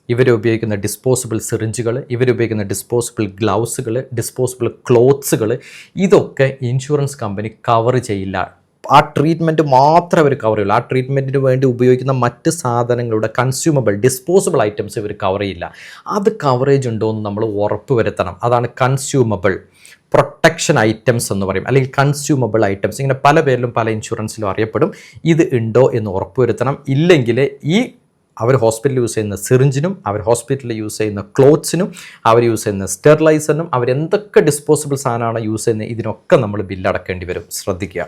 ഇവരുപയോഗിക്കുന്ന ഡിസ്പോസിബിൾ സിറിഞ്ചുകൾ, ഇവരുപയോഗിക്കുന്ന ഡിസ്പോസിബിൾ ഗ്ലൗസുകൾ, ഡിസ്പോസിബിൾ ക്ലോത്ത്സുകൾ, ഇതൊക്കെ ഇൻഷുറൻസ് കമ്പനി കവർ ചെയ്യില്ല. ആ ട്രീറ്റ്മെൻറ്റ് മാത്രമേ അവർ കവർ ചെയ്യുള്ളൂ. ആ ട്രീറ്റ്മെൻറ്റിന് വേണ്ടി ഉപയോഗിക്കുന്ന മറ്റ് സാധനങ്ങളുടെ കൺസ്യൂമബിൾ ഡിസ്പോസിബിൾ ഐറ്റംസ് ഇവർ കവർ ചെയ്യില്ല. അത് കവറേജ് ഉണ്ടോ എന്ന് നമ്മൾ ഉറപ്പ് വരുത്തണം. അതാണ് കൺസ്യൂമബിൾ പ്രൊട്ടക്ഷൻ ഐറ്റംസ് എന്ന് പറയും, അല്ലെങ്കിൽ കൺസ്യൂമബിൾ ഐറ്റംസ്. ഇങ്ങനെ പല പേരിലും പല ഇൻഷുറൻസിലും അറിയപ്പെടും. ഇത് ഉണ്ടോ എന്ന് ഉറപ്പ് വരുത്തണം. ഇല്ലെങ്കിൽ ഈ അവർ ഹോസ്പിറ്റലിൽ യൂസ് ചെയ്യുന്ന സിറിഞ്ചിനും, അവർ ഹോസ്പിറ്റലിൽ യൂസ് ചെയ്യുന്ന ക്ലോത്ത്സിനും, അവർ യൂസ് ചെയ്യുന്ന സ്റ്റെറിലൈസറിനും, അവരെന്തൊക്കെ ഡിസ്പോസിബിൾ സാധനമാണ് യൂസ് ചെയ്യുന്നത് ഇതിനൊക്കെ നമ്മൾ ബില്ലടക്കേണ്ടി വരും. ശ്രദ്ധിക്കുക.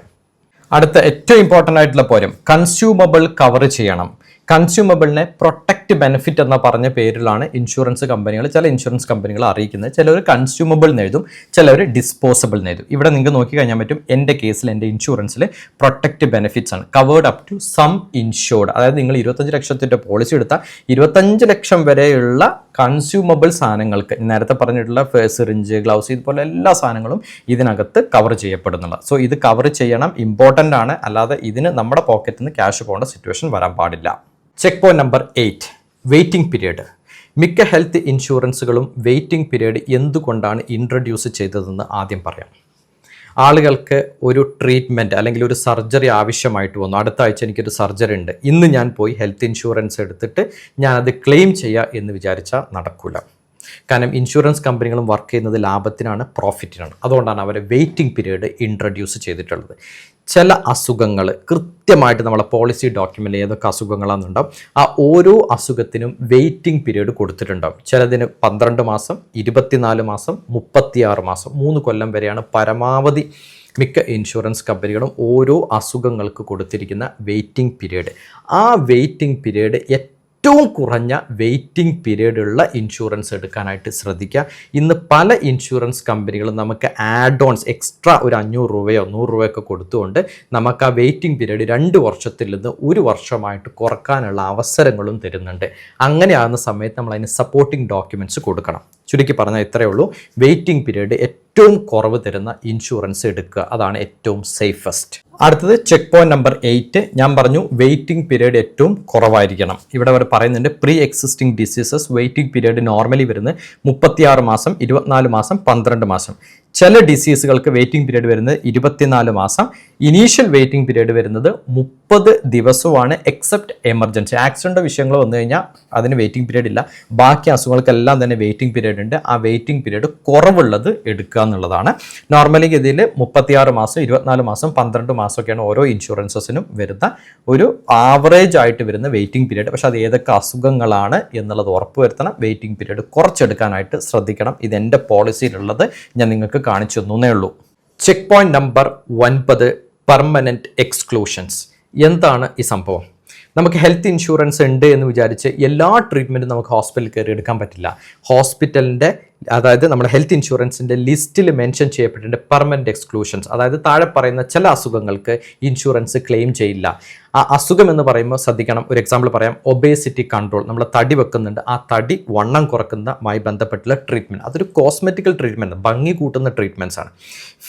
അടുത്ത ഏറ്റവും ഇമ്പോർട്ടൻ്റ് ആയിട്ടുള്ള പോരും, കൺസ്യൂമബിൾ കവർ ചെയ്യണം. കൺസ്യൂമബിളിനെ പ്രൊട്ടക്റ്റ് ബെനിഫിറ്റ് എന്ന പറഞ്ഞ പേരിലാണ് ഇൻഷുറൻസ് കമ്പനികൾ, ചില ഇൻഷുറൻസ് കമ്പനികൾ അറിയിക്കുന്നത്. ചിലർ കൺസ്യൂമബിൾ എഴുതും, ചിലർ ഡിസ്പോസബിൾ എഴുതും. ഇവിടെ നിങ്ങൾക്ക് നോക്കിക്കഴിഞ്ഞാൽ പറ്റും, എൻ്റെ കേസിൽ എൻ്റെ ഇൻഷുറൻസിൽ പ്രൊട്ടക്റ്റ് ബെനിഫിറ്റ്സ് ആണ് covered up to sum insured. അതായത് നിങ്ങൾ 25 ലക്ഷത്തിൻ്റെ പോളിസി എടുത്താൽ 25 ലക്ഷം വരെയുള്ള കൺസ്യൂമബിൾ സാധനങ്ങൾക്ക് നേരത്തെ പറഞ്ഞിട്ടുള്ള സിറിഞ്ച്, ഗ്ലൗസ് ഇതുപോലെ എല്ലാ സാധനങ്ങളും ഇതിനകത്ത് കവർ ചെയ്യപ്പെടുന്നുണ്ട്. സോ ഇത് കവർ ചെയ്യണം, ഇമ്പോർട്ടൻ്റ് ആണ്. അല്ലാതെ ഇതിന് നമ്മുടെ പോക്കറ്റിൽ നിന്ന് ക്യാഷ് പോകേണ്ട സിറ്റുവേഷൻ വരാൻ പാടില്ല. Check point number 8, waiting period. മിക്ക ഹെൽത്ത് ഇൻഷുറൻസുകളും വെയിറ്റിംഗ് പീരീഡ് എന്തുകൊണ്ടാണ് ഇൻട്രൊഡ്യൂസ് ചെയ്തതെന്ന് ആദ്യം പറയാം. ആളുകൾക്ക് ഒരു ട്രീറ്റ്മെൻറ്റ് അല്ലെങ്കിൽ ഒരു സർജറി ആവശ്യമായിട്ട് വന്നു, അടുത്ത ആഴ്ച എനിക്കൊരു സർജറി ഉണ്ട്, ഇന്ന് ഞാൻ പോയി ഹെൽത്ത് ഇൻഷുറൻസ് എടുത്തിട്ട് ഞാനത് ക്ലെയിം ചെയ്യുക എന്ന് വിചാരിച്ചാൽ നടക്കില്ല. കാരണം ഇൻഷുറൻസ് കമ്പനികളും വർക്ക് ചെയ്യുന്നത് ലാഭത്തിനാണ്, പ്രോഫിറ്റിനാണ്. അതുകൊണ്ടാണ് അവർ വെയിറ്റിംഗ് പീരീഡ് ഇൻട്രൊഡ്യൂസ് ചെയ്തിട്ടുള്ളത്. ചില അസുഖങ്ങൾ കൃത്യമായിട്ട് നമ്മളെ പോളിസി ഡോക്യുമെൻ്റ് ഏതൊക്കെ അസുഖങ്ങളാണെന്നുണ്ടാവും, ആ ഓരോ അസുഖത്തിനും വെയിറ്റിംഗ് പീരീഡ് കൊടുത്തിട്ടുണ്ടാവും. ചിലതിന് 12 മാസം, 24 മാസം, 36 മാസം, 3 കൊല്ലം വരെയാണ് പരമാവധി മിക്ക ഇൻഷുറൻസ് കമ്പനികളും ഓരോ അസുഖങ്ങൾക്ക് കൊടുത്തിരിക്കുന്ന വെയിറ്റിംഗ് പീരീഡ്. ആ വെയിറ്റിംഗ് പീരീഡ് ഏറ്റവും കുറഞ്ഞ വെയിറ്റിംഗ് പീരീഡ് ഉള്ള ഇൻഷുറൻസ് എടുക്കാനായിട്ട് ശ്രദ്ധിക്കുക. ഇന്ന് പല ഇൻഷുറൻസ് കമ്പനികളും നമുക്ക് ആഡ് ഓൺസ് എക്സ്ട്രാ ഒരു 500 രൂപയോ 100 രൂപയൊക്കെ കൊടുത്തുകൊണ്ട് നമുക്ക് ആ വെയിറ്റിംഗ് പീരീഡ് 2 വർഷത്തിൽ നിന്ന് 1 വർഷമായിട്ട് കുറക്കാനുള്ള അവസരങ്ങളും തരുന്നുണ്ട്. അങ്ങനെയാകുന്ന സമയത്ത് നമ്മൾ അതിന് സപ്പോർട്ടിംഗ് ഡോക്യുമെൻറ്റ്സ് കൊടുക്കണം. ചുരുക്കി പറഞ്ഞാൽ ഇത്രയേ ഉള്ളൂ. വെയിറ്റിംഗ് പീരീഡ് ഏറ്റവും കുറവ് തരുന്ന ഇൻഷുറൻസ് എടുക്കുക, അതാണ് ഏറ്റവും സേഫസ്റ്റ്. അടുത്തത് ചെക്ക് പോയിന്റ് നമ്പർ 8. ഞാൻ പറഞ്ഞു വെയിറ്റിംഗ് പീരീഡ് ഏറ്റവും കുറവായിരിക്കണം. ഇവിടെ അവർ പറയുന്നുണ്ട് pre existing diseases waiting period normally വരുന്നത് 36 മാസം, 24 മാസം, 12 മാസം. ചില ഡിസീസുകൾക്ക് വെയിറ്റിംഗ് പീരീഡ് വരുന്നത് 24 മാസം. ഇനീഷ്യൽ വെയിറ്റിംഗ് പീരീഡ് വരുന്നത് 30 ദിവസമാണ്. എക്സെപ്റ്റ് എമർജൻസി ആക്സിഡൻ്റ് വിഷയങ്ങൾ വന്നു കഴിഞ്ഞാൽ അതിന് വെയിറ്റിംഗ് പീരീഡ് ഇല്ല. ബാക്കി അസുഖങ്ങൾക്കെല്ലാം തന്നെ വെയിറ്റിംഗ് പീരീഡ് ഉണ്ട്. ആ വെയിറ്റിംഗ് പീരീഡ് കുറവുള്ളത് എടുക്കുക എന്നുള്ളതാണ്. നോർമലി ഇതിൽ 36 മാസം, 24 മാസം, 12 മാസമൊക്കെയാണ് ഓരോ ഇൻഷുറൻസസിനും വരുന്ന ഒരു ആവറേജ് ആയിട്ട് വരുന്ന വെയിറ്റിംഗ് പീരീഡ്. പക്ഷേ അത് ഏതൊക്കെ അസുഖങ്ങളാണ് എന്നുള്ളത് ഉറപ്പുവരുത്തണം. വെയിറ്റിംഗ് പീരീഡ് കുറച്ചെടുക്കാനായിട്ട് ശ്രദ്ധിക്കണം. ഇത് എൻ്റെ പോളിസിയിലുള്ളത് ഞാൻ നിങ്ങൾക്ക് കാണിച്ചു തന്നേ ഉള്ളൂ. Check point number 9, permanent exclusions. എന്താണ് ഈ സംഭവം? നമുക്ക് ഹെൽത്ത് ഇൻഷുറൻസ് ഉണ്ട് എന്ന് വിചാരിച്ച് എല്ലാ ട്രീറ്റ്മെൻറ്റും നമുക്ക് ഹോസ്പിറ്റലിൽ കയറി എടുക്കാൻ പറ്റില്ല. ഹോസ്പിറ്റലിൻ്റെ അതായത് നമ്മുടെ ഹെൽത്ത് ഇൻഷുറൻസിൻ്റെ ലിസ്റ്റിൽ മെൻഷൻ ചെയ്യപ്പെട്ടിട്ടുണ്ട് പെർമനന്റ് എക്സ്ക്ലൂഷൻസ്. അതായത് താഴെ പറയുന്ന ചില അസുഖങ്ങൾക്ക് ഇൻഷുറൻസ് ക്ലെയിം ചെയ്യില്ല. ആ അസുഖം എന്ന് പറയുമ്പോൾ ശ്രദ്ധിക്കണം. ഒരു എക്സാമ്പിൾ പറയാം, ഒബേസിറ്റി കൺട്രോൾ. നമ്മൾ തടി വെക്കുന്നുണ്ട്, ആ തടി വണ്ണം കുറയ്ക്കുന്നതുമായി ബന്ധപ്പെട്ടുള്ള ട്രീറ്റ്മെൻറ്റ്, അതൊരു കോസ്മെറ്റിക്കൽ ട്രീറ്റ്മെൻറ്റ്, ഭംഗി കൂട്ടുന്ന ട്രീറ്റ്മെൻറ്റ്സ് ആണ്.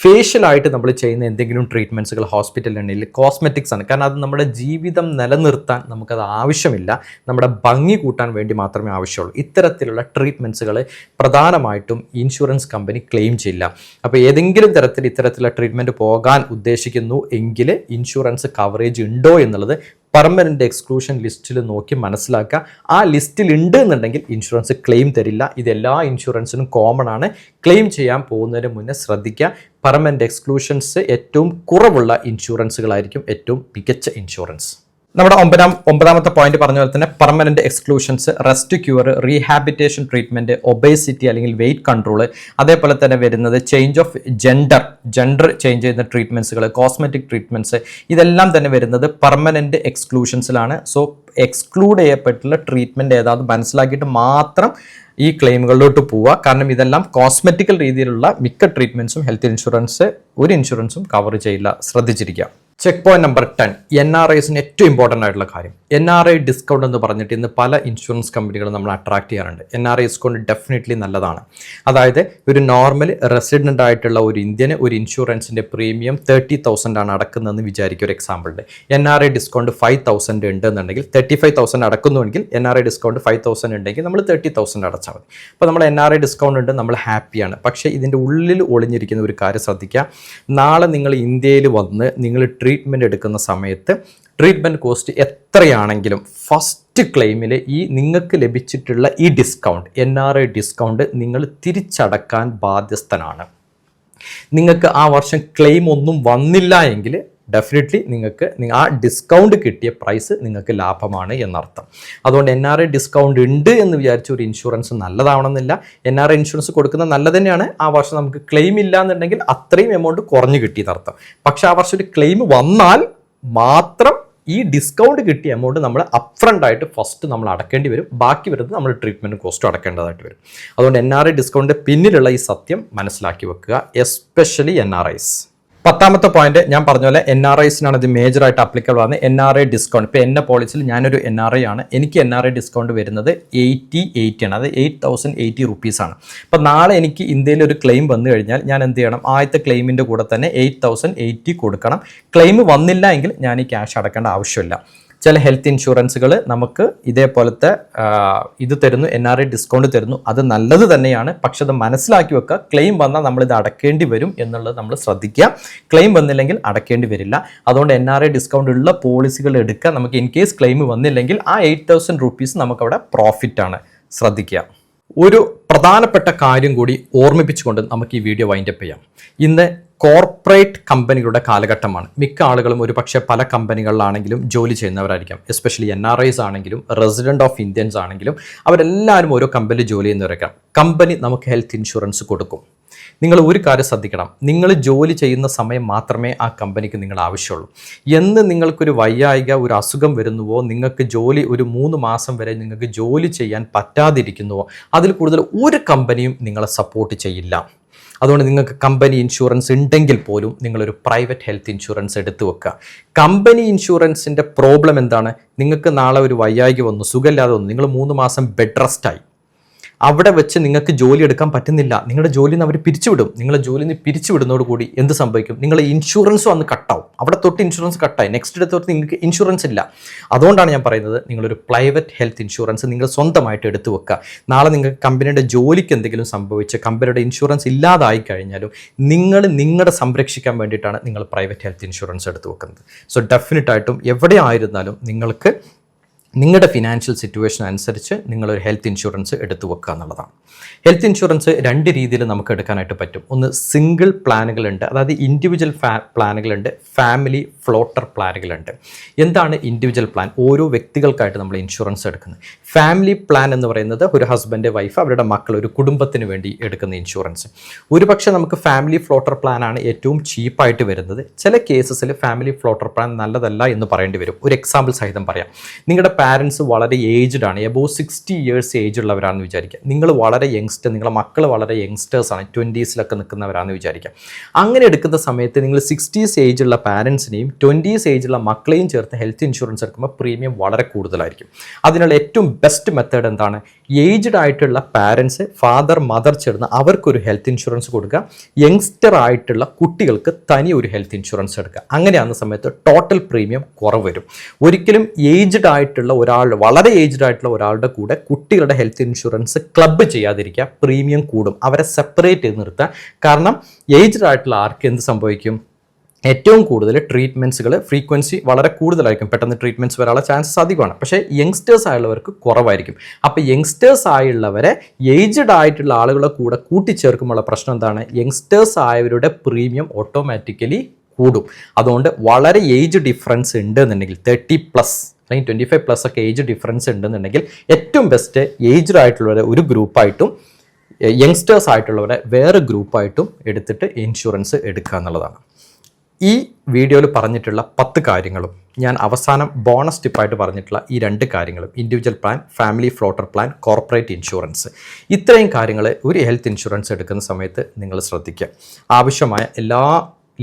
ഫേഷ്യലായിട്ട് നമ്മൾ ചെയ്യുന്ന എന്തെങ്കിലും ട്രീറ്റ്മെൻറ്റ്സുകൾ ഹോസ്പിറ്റലിൽ കോസ്മെറ്റിക്സ് ആണ്. കാരണം അത് നമ്മുടെ ജീവിതം നിലനിർത്താൻ നമുക്കത് ആവശ്യമില്ല, നമ്മുടെ ഭംഗി കൂട്ടാൻ വേണ്ടി മാത്രമേ ആവശ്യമുള്ളൂ. ഇത്തരത്തിലുള്ള ട്രീറ്റ്മെൻറ്റ്സുകൾ പ്രധാനമായിട്ടും ഇൻഷുറൻസ് കമ്പനി ക്ലെയിം ചെയ്യില്ല. അപ്പോൾ ഏതെങ്കിലും തരത്തിൽ ഇത്തരത്തിലുള്ള ട്രീറ്റ്മെൻറ്റ് പോകാൻ ഉദ്ദേശിക്കുന്നു എങ്കിൽ ഇൻഷുറൻസ് കവറേജ് ഉണ്ടോ എന്നുള്ളത് പെർമനന്റ് എക്സ്ക്ലൂഷൻ ലിസ്റ്റിൽ നോക്കി മനസ്സിലാക്കുക. ആ ലിസ്റ്റിൽ ഉണ്ട് എന്നുണ്ടെങ്കിൽ ഇൻഷുറൻസ് ക്ലെയിം തരില്ല. ഇത് എല്ലാ ഇൻഷുറൻസിനും കോമൺ ആണ്. ക്ലെയിം ചെയ്യാൻ പോകുന്നതിന് മുന്നേ ശ്രദ്ധിക്കുക. പെർമനന്റ് എക്സ്ക്ലൂഷൻസ് ഏറ്റവും കുറവുള്ള ഇൻഷുറൻസുകളായിരിക്കും ഏറ്റവും മികച്ച ഇൻഷുറൻസ്. നമ്മുടെ ഒമ്പതാമത്തെ പോയിന്റ് പറഞ്ഞ പോലെ തന്നെ permanent exclusions, rest cure, rehabilitation treatment, obesity അല്ലെങ്കിൽ വെയിറ്റ് കൺട്രോൾ, അതേപോലെ തന്നെ വരുന്നത് ചേഞ്ച് ഓഫ് ജെൻഡർ ചേഞ്ച് ചെയ്യുന്ന ട്രീറ്റ്മെന്റ്സുകൾ, കോസ്മെറ്റിക് ട്രീറ്റ്മെന്റ്സ്, ഇതെല്ലാം തന്നെ വരുന്നത് പെർമനന്റ് എക്സ്ക്ലൂഷൻസിലാണ്. സോ എക്സ്ക്ലൂഡ് ചെയ്യപ്പെട്ടുള്ള ട്രീറ്റ്മെന്റ് ഏതാണെന്ന് മനസ്സിലാക്കിയിട്ട് മാത്രം ഈ ക്ലെയിമുകളിലോട്ട് പോവുക. കാരണം ഇതെല്ലാം കോസ്മെറ്റിക്കൽ രീതിയിലുള്ള മിക്ക ട്രീറ്റ്മെന്റ്സും ഹെൽത്ത് ഇൻഷുറൻസ് ഒരു ഇൻഷുറൻസും കവർ ചെയ്യില്ല, ശ്രദ്ധിച്ചിരിക്കുക. ചെക്ക് പോയിന്റ് നമ്പർ 10, NRIസിന് ഏറ്റവും ഇമ്പോർട്ടൻ്റ് ആയിട്ടുള്ള കാര്യം. NRI ഡിസ്കൗണ്ട് എന്ന് പറഞ്ഞിട്ട് ഇന്ന് പല ഇൻഷുറൻസ് കമ്പനികളും നമ്മൾ അട്രാക്ട് ചെയ്യാറുണ്ട്. NRI ഡിസ്കൗണ്ട് ഡെഫിനറ്റ്ലി നല്ലതാണ്. അതായത് ഒരു നോർമൽ റെസിഡൻ്റ് ആയിട്ടുള്ള ഒരു ഇന്ത്യന് ഒരു ഇൻഷുറൻസിൻ്റെ പ്രീമിയം 30,000 ആണ് അടക്കുന്നതെന്ന് വിചാരിക്കും. ഒരു എക്സാമ്പിളിൻ്റെ NRI ഡിസ്കൗണ്ട് 5,000 ഉണ്ടെന്നുണ്ടെങ്കിൽ 35,000 അടക്കുന്നുവെങ്കിൽ NRI ഡിസ്കൗണ്ട് 5,000 ഉണ്ടെങ്കിൽ നമ്മൾ 30,000 അടച്ചാൽ മതി. അപ്പോൾ നമ്മൾ NRI ഡിസ്കൗണ്ട് ഉണ്ട്, നമ്മൾ ഹാപ്പിയാണ്. പക്ഷേ ഇതിൻ്റെ ഉള്ളിൽ ഒളിഞ്ഞിരിക്കുന്ന ഒരു കാര്യം ശ്രദ്ധിക്കുക. നാളെ നിങ്ങൾ ഇന്ത്യയിൽ വന്ന് നിങ്ങൾ ട്രീറ്റ്മെൻറ്റ് എടുക്കുന്ന സമയത്ത് ട്രീറ്റ്മെൻറ്റ് കോസ്റ്റ് എത്രയാണെങ്കിലും ഫസ്റ്റ് ക്ലെയിമിൽ ഈ നിങ്ങൾക്ക് ലഭിച്ചിട്ടുള്ള ഈ ഡിസ്കൗണ്ട് NRI ഡിസ്കൗണ്ട് നിങ്ങൾ തിരിച്ചടക്കാൻ ബാധ്യസ്ഥനാണ്. നിങ്ങൾക്ക് ആ വർഷം ക്ലെയിം ഒന്നും വന്നില്ല എങ്കിൽ ഡെഫിനറ്റ്ലി നിങ്ങൾക്ക് ആ ഡിസ്കൗണ്ട് കിട്ടിയ പ്രൈസ് നിങ്ങൾക്ക് ലാഭമാണ് എന്നർത്ഥം. അതുകൊണ്ട് NRI ഡിസ്കൗണ്ട് ഉണ്ട് എന്ന് വിചാരിച്ച ഒരു ഇൻഷുറൻസ് നല്ലതാവണമെന്നില്ല. NRI ഇൻഷുറൻസ് കൊടുക്കുന്നത് നല്ല തന്നെയാണ്. ആ വർഷം നമുക്ക് ക്ലെയിം ഇല്ല എന്നുണ്ടെങ്കിൽ അത്രയും എമൗണ്ട് കുറഞ്ഞു കിട്ടിയെന്നർത്ഥം. പക്ഷെ ആ വർഷം ഒരു ക്ലെയിം വന്നാൽ മാത്രം ഈ ഡിസ്കൗണ്ട് കിട്ടിയ എമൗണ്ട് നമ്മൾ അപ്ഫ്രണ്ട് ആയിട്ട് ഫസ്റ്റ് നമ്മൾ അടക്കേണ്ടി വരും. ബാക്കി വരുന്നത് നമ്മൾ ട്രീറ്റ്മെൻറ്റ് കോസ്റ്റ് അടക്കേണ്ടതായിട്ട് വരും. അതുകൊണ്ട് NRI ഡിസ്കൗണ്ട് പിന്നിലുള്ള ഈ സത്യം മനസ്സിലാക്കി വെക്കുക, എസ്പെഷ്യലി NRIs. 10ാമത്തെ പോയിന്റ് ഞാൻ പറഞ്ഞ പോലെ NRIസിനാണ് ഇത് മേജറായിട്ട് അപ്ലിക്കബിൾ ആണ്. NRI discount. ഇപ്പോൾ എൻ്റെ പോളിസിയിൽ ഞാനൊരു NRI ആണ്, എനിക്ക് NRI ഡിസ്കൗണ്ട് വരുന്നത് 80 ആണ്, അത് 8080 റുപ്പീസാണ്. അപ്പോൾ നാളെ എനിക്ക് ഇന്ത്യയിൽ ഒരു ക്ലെയിം വന്നു കഴിഞ്ഞാൽ ഞാൻ എന്ത് ചെയ്യണം? ആദ്യത്തെ ക്ലെയിമിൻ്റെ കൂടെ തന്നെ 8080 കൊടുക്കണം. ക്ലെയിം വന്നില്ല എങ്കിൽ ഞാൻ ഈ ക്യാഷ് അടക്കേണ്ട ആവശ്യമില്ല. ചില ഹെൽത്ത് ഇൻഷുറൻസുകൾ നമുക്ക് ഇതേപോലത്തെ ഇത് തരുന്നു, NRI ഡിസ്കൗണ്ട് തരുന്നു. അത് നല്ലത് തന്നെയാണ്, പക്ഷെ അത് മനസ്സിലാക്കി വെക്കുക. ക്ലെയിം വന്നാൽ നമ്മളിത് അടക്കേണ്ടി വരും എന്നുള്ളത് നമ്മൾ ശ്രദ്ധിക്കുക. ക്ലെയിം വന്നില്ലെങ്കിൽ അടക്കേണ്ടി വരില്ല. അതുകൊണ്ട് NRI ഡിസ്കൗണ്ട് ഉള്ള പോളിസികൾ എടുക്കുക. നമുക്ക് ഇൻ കേസ് ക്ലെയിം വന്നില്ലെങ്കിൽ ആ 8000 റുപ്പീസ് നമുക്കവിടെ പ്രോഫിറ്റാണ്. ശ്രദ്ധിക്കുക. ഒരു പ്രധാനപ്പെട്ട കാര്യം കൂടി ഓർമ്മിപ്പിച്ചുകൊണ്ട് നമുക്ക് ഈ വീഡിയോ വൈൻഡപ്പ് ചെയ്യാം. ഇന്ന് കോർപ്പറേറ്റ് കമ്പനികളുടെ കാലഘട്ടമാണ്. മിക്ക ആളുകളും ഒരു പക്ഷേ പല കമ്പനികളിലാണെങ്കിലും ജോലി ചെയ്യുന്നവരായിരിക്കാം. എസ്പെഷ്യലി NRIs ആണെങ്കിലും റെസിഡൻറ്റ് ഓഫ് ഇന്ത്യൻസ് ആണെങ്കിലും അവരെല്ലാവരും ഓരോ കമ്പനിയിൽ ജോലി ചെയ്യുന്നവരായിരിക്കാം. കമ്പനി നമുക്ക് ഹെൽത്ത് ഇൻഷുറൻസ് കൊടുക്കും. നിങ്ങൾ ഒരു കാര്യം ശ്രദ്ധിക്കണം, നിങ്ങൾ ജോലി ചെയ്യുന്ന സമയം മാത്രമേ ആ കമ്പനിക്ക് നിങ്ങൾ ആവശ്യമുള്ളൂ. എന്ന് നിങ്ങൾക്കൊരു വയ്യായിക, ഒരു അസുഖം വരുന്നുവോ, നിങ്ങൾക്ക് ജോലി ഒരു 3 മാസം വരെ നിങ്ങൾക്ക് ജോലി ചെയ്യാൻ പറ്റാതിരിക്കുന്നുവോ, അതിൽ കൂടുതൽ ഒരു കമ്പനിയും നിങ്ങളെ സപ്പോർട്ട് ചെയ്യില്ല. അതുകൊണ്ട് നിങ്ങൾക്ക് കമ്പനി ഇൻഷുറൻസ് ഉണ്ടെങ്കിൽ പോലും നിങ്ങളൊരു പ്രൈവറ്റ് ഹെൽത്ത് ഇൻഷുറൻസ് എടുത്തു വെക്കുക. കമ്പനി ഇൻഷുറൻസിൻ്റെ പ്രോബ്ലം എന്താണ്? നിങ്ങൾക്ക് നാളെ ഒരു വയ്യായിക വന്നു, സുഖമില്ലാതെ വന്നു, നിങ്ങൾ 3 മാസം ബെഡ് റെസ്റ്റായി. അവിടെ വെച്ച് നിങ്ങൾക്ക് ജോലി എടുക്കാൻ പറ്റുന്നില്ല, നിങ്ങളുടെ ജോലിയിൽ നിന്ന് അവർ പിരിച്ചുവിടും. നിങ്ങളുടെ ജോലിയിൽ നിന്ന് പിരിച്ചുവിടുന്നതോടുകൂടി എന്ത് സംഭവിക്കും? നിങ്ങളുടെ ഇൻഷുറൻസും അന്ന് കട്ടാവും. അവിടെ തൊട്ട് ഇൻഷുറൻസ് കട്ടായി, നെക്സ്റ്റ് ഡേ തൊട്ട് നിങ്ങൾക്ക് ഇൻഷുറൻസ് ഇല്ല. അതുകൊണ്ടാണ് ഞാൻ പറയുന്നത്, നിങ്ങളൊരു പ്രൈവറ്റ് ഹെൽത്ത് ഇൻഷുറൻസ് നിങ്ങൾ സ്വന്തമായിട്ട് എടുത്തു വെക്കുക. നാളെ നിങ്ങൾക്ക് കമ്പനിയുടെ ജോലിക്ക് എന്തെങ്കിലും സംഭവിച്ച് കമ്പനിയുടെ ഇൻഷുറൻസ് ഇല്ലാതായി കഴിഞ്ഞാലും നിങ്ങളുടെ സംരക്ഷിക്കാൻ വേണ്ടിയിട്ടാണ് നിങ്ങൾ പ്രൈവറ്റ് ഹെൽത്ത് ഇൻഷുറൻസ് എടുത്തു വെക്കുന്നത്. സോ ഡെഫിനറ്റായിട്ടും എവിടെ ആയിരുന്നാലും നിങ്ങൾക്ക് നിങ്ങളുടെ ഫിനാൻഷ്യൽ സിറ്റുവേഷൻ അനുസരിച്ച് നിങ്ങളൊരു ഹെൽത്ത് ഇൻഷുറൻസ് എടുത്തു വെക്കുക എന്നുള്ളതാണ്. ഹെൽത്ത് ഇൻഷുറൻസ് 2 രീതിയിൽ നമുക്ക് എടുക്കാനായിട്ട് പറ്റും. ഒന്ന് സിംഗിൾ പ്ലാനുകളുണ്ട്, അതായത് ഇൻഡിവിജ്വൽ പ്ലാനുകളുണ്ട്, ഫാമിലി ഫ്ലോട്ടർ പ്ലാനുകളുണ്ട്. എന്താണ് ഇൻഡിവിജ്വൽ പ്ലാൻ? ഓരോ വ്യക്തികൾക്കായിട്ട് നമ്മൾ ഇൻഷുറൻസ് എടുക്കുന്നത്. ഫാമിലി പ്ലാൻ എന്ന് പറയുന്നത് ഒരു ഹസ്ബൻഡ്, വൈഫ്, അവരുടെ മക്കൾ, ഒരു കുടുംബത്തിന് വേണ്ടി എടുക്കുന്ന ഇൻഷുറൻസ്. ഒരുപക്ഷെ നമുക്ക് ഫാമിലി ഫ്ലോട്ടർ പ്ലാനാണ് ഏറ്റവും ചീപ്പായിട്ട് വരുന്നത്. ചില കേസസിൽ ഫാമിലി ഫ്ലോട്ടർ പ്ലാൻ നല്ലതല്ല എന്ന് പറയേണ്ടി വരും. ഒരു എക്സാമ്പിൾ സഹിതം പറയാം. നിങ്ങളുടെ പാരൻസ് വളരെ ഏജ്ഡ് ആണ്, എബോവ് 60 ഇയേഴ്സ് ഏജ് ഉള്ളവരാണെന്ന് വിചാരിക്കുക. നിങ്ങൾ വളരെ യങ്സ്റ്റർ, നിങ്ങളുടെ മക്കൾ വളരെ യങ്സ്റ്റേഴ്സാണ്, 20s നിൽക്കുന്നവരാണെന്ന് വിചാരിക്കുക. അങ്ങനെ എടുക്കുന്ന സമയത്ത് നിങ്ങൾ 60s ഏജ് ഉള്ള പാരൻസിനെയും 20s ഏജ് ഉള്ള മക്കളെയും ചേർത്ത് ഹെൽത്ത് ഇൻഷുറൻസ് എടുക്കുമ്പോൾ പ്രീമിയം വളരെ കൂടുതലായിരിക്കും. അതിനുള്ള ഏറ്റവും ബെസ്റ്റ് മെത്തേഡ് എന്താണ്? ഏജ്ഡ് ആയിട്ടുള്ള പാരൻസ്, ഫാദർ, മദർ ചേർന്ന് അവർക്കൊരു ഹെൽത്ത് ഇൻഷുറൻസ് കൊടുക്കുക. യങ്സ്റ്റർ ആയിട്ടുള്ള കുട്ടികൾക്ക് തനി ഒരു ഹെൽത്ത് ഇൻഷുറൻസ് എടുക്കുക. അങ്ങനെയാകുന്ന സമയത്ത് ടോട്ടൽ പ്രീമിയം കുറവ് വരും. ഒരിക്കലും ഏജ്ഡ് ആയിട്ടുള്ള വളരെ ഏജ്ഡ് ആയിട്ടുള്ള ഒരാളുടെ കൂടെ കുട്ടികളുടെ ഹെൽത്ത് ഇൻഷുറൻസ് ക്ലബ്ബ് ചെയ്യാതിരിക്കുക, പ്രീമിയം കൂടും. അവരെ സെപ്പറേറ്റ് ചെയ്ത് നിർത്തുക. കാരണം ഏജ്ഡ് ആയിട്ടുള്ള ആർക്ക് എന്ത് സംഭവിക്കും? ഏറ്റവും കൂടുതൽ ട്രീറ്റ്മെൻറ്റ്സുകൾ ഫ്രീക്വൻസി വളരെ കൂടുതലായിരിക്കും, പെട്ടെന്ന് ട്രീറ്റ്മെൻറ്റ്സ് വരാനുള്ള ചാൻസസ് അധികമാണ്. പക്ഷേ യങ്സ്റ്റേഴ്സ് ആയുള്ളവർക്ക് കുറവായിരിക്കും. അപ്പോൾ യങ്സ്റ്റേഴ്സ് ആയുള്ളവരെ ഏജ്ഡ് ആയിട്ടുള്ള ആളുകളെ കൂടെ കൂട്ടിച്ചേർക്കുമ്പോൾ പ്രശ്നം എന്താണ്? യങ്സ്റ്റേഴ്സ് ആയവരുടെ പ്രീമിയം ഓട്ടോമാറ്റിക്കലി കൂടും. അതുകൊണ്ട് വളരെ ഏജ് ഡിഫറൻസ് ഉണ്ടെന്നുണ്ടെങ്കിൽ 30+ അല്ലെങ്കിൽ 25+ ഒക്കെ ഏജ് ഡിഫറൻസ് ഉണ്ടെന്നുണ്ടെങ്കിൽ ഏറ്റവും ബെസ്റ്റ് ഏജ്ഡ് ആയിട്ടുള്ളവരെ ഒരു ഗ്രൂപ്പായിട്ടും യങ്സ്റ്റേഴ്സ് ആയിട്ടുള്ളവരെ വേറെ ഗ്രൂപ്പായിട്ടും എടുത്തിട്ട് ഇൻഷുറൻസ് എടുക്കുക എന്നുള്ളതാണ്. ഈ വീഡിയോയിൽ പറഞ്ഞിട്ടുള്ള 10 കാര്യങ്ങളും ഞാൻ അവസാനം ബോണസ് ടിപ്പായിട്ട് പറഞ്ഞിട്ടുള്ള ഈ 2 കാര്യങ്ങളും, individual plan, family floater plan, corporate insurance, ഇത്രയും കാര്യങ്ങൾ ഒരു ഹെൽത്ത് ഇൻഷുറൻസ് എടുക്കുന്ന സമയത്ത് നിങ്ങൾ ശ്രദ്ധിക്കുക. ആവശ്യമായ എല്ലാ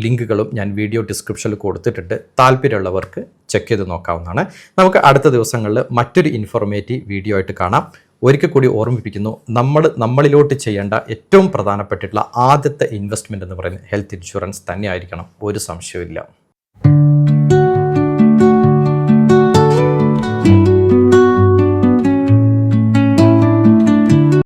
ലിങ്കുകളും ഞാൻ വീഡിയോ ഡിസ്ക്രിപ്ഷനിൽ കൊടുത്തിട്ടുണ്ട്. താല്പര്യമുള്ളവർക്ക് ചെക്ക് ചെയ്ത് നോക്കാവുന്നതാണ്. നമുക്ക് അടുത്ത ദിവസങ്ങളിൽ മറ്റൊരു ഇൻഫോർമേറ്റീവ് വീഡിയോ ആയിട്ട് കാണാം. ഒരിക്കൽ കൂടി ഓർമ്മിപ്പിക്കുന്നു, നമ്മളിലോട്ട് ചെയ്യേണ്ട ഏറ്റവും പ്രധാനപ്പെട്ടിട്ടുള്ള ആദ്യത്തെ ഇൻവെസ്റ്റ്മെൻറ്റ് എന്ന് പറയുന്നത് ഹെൽത്ത് ഇൻഷുറൻസ് തന്നെയായിരിക്കണം, ഒരു സംശയമില്ല.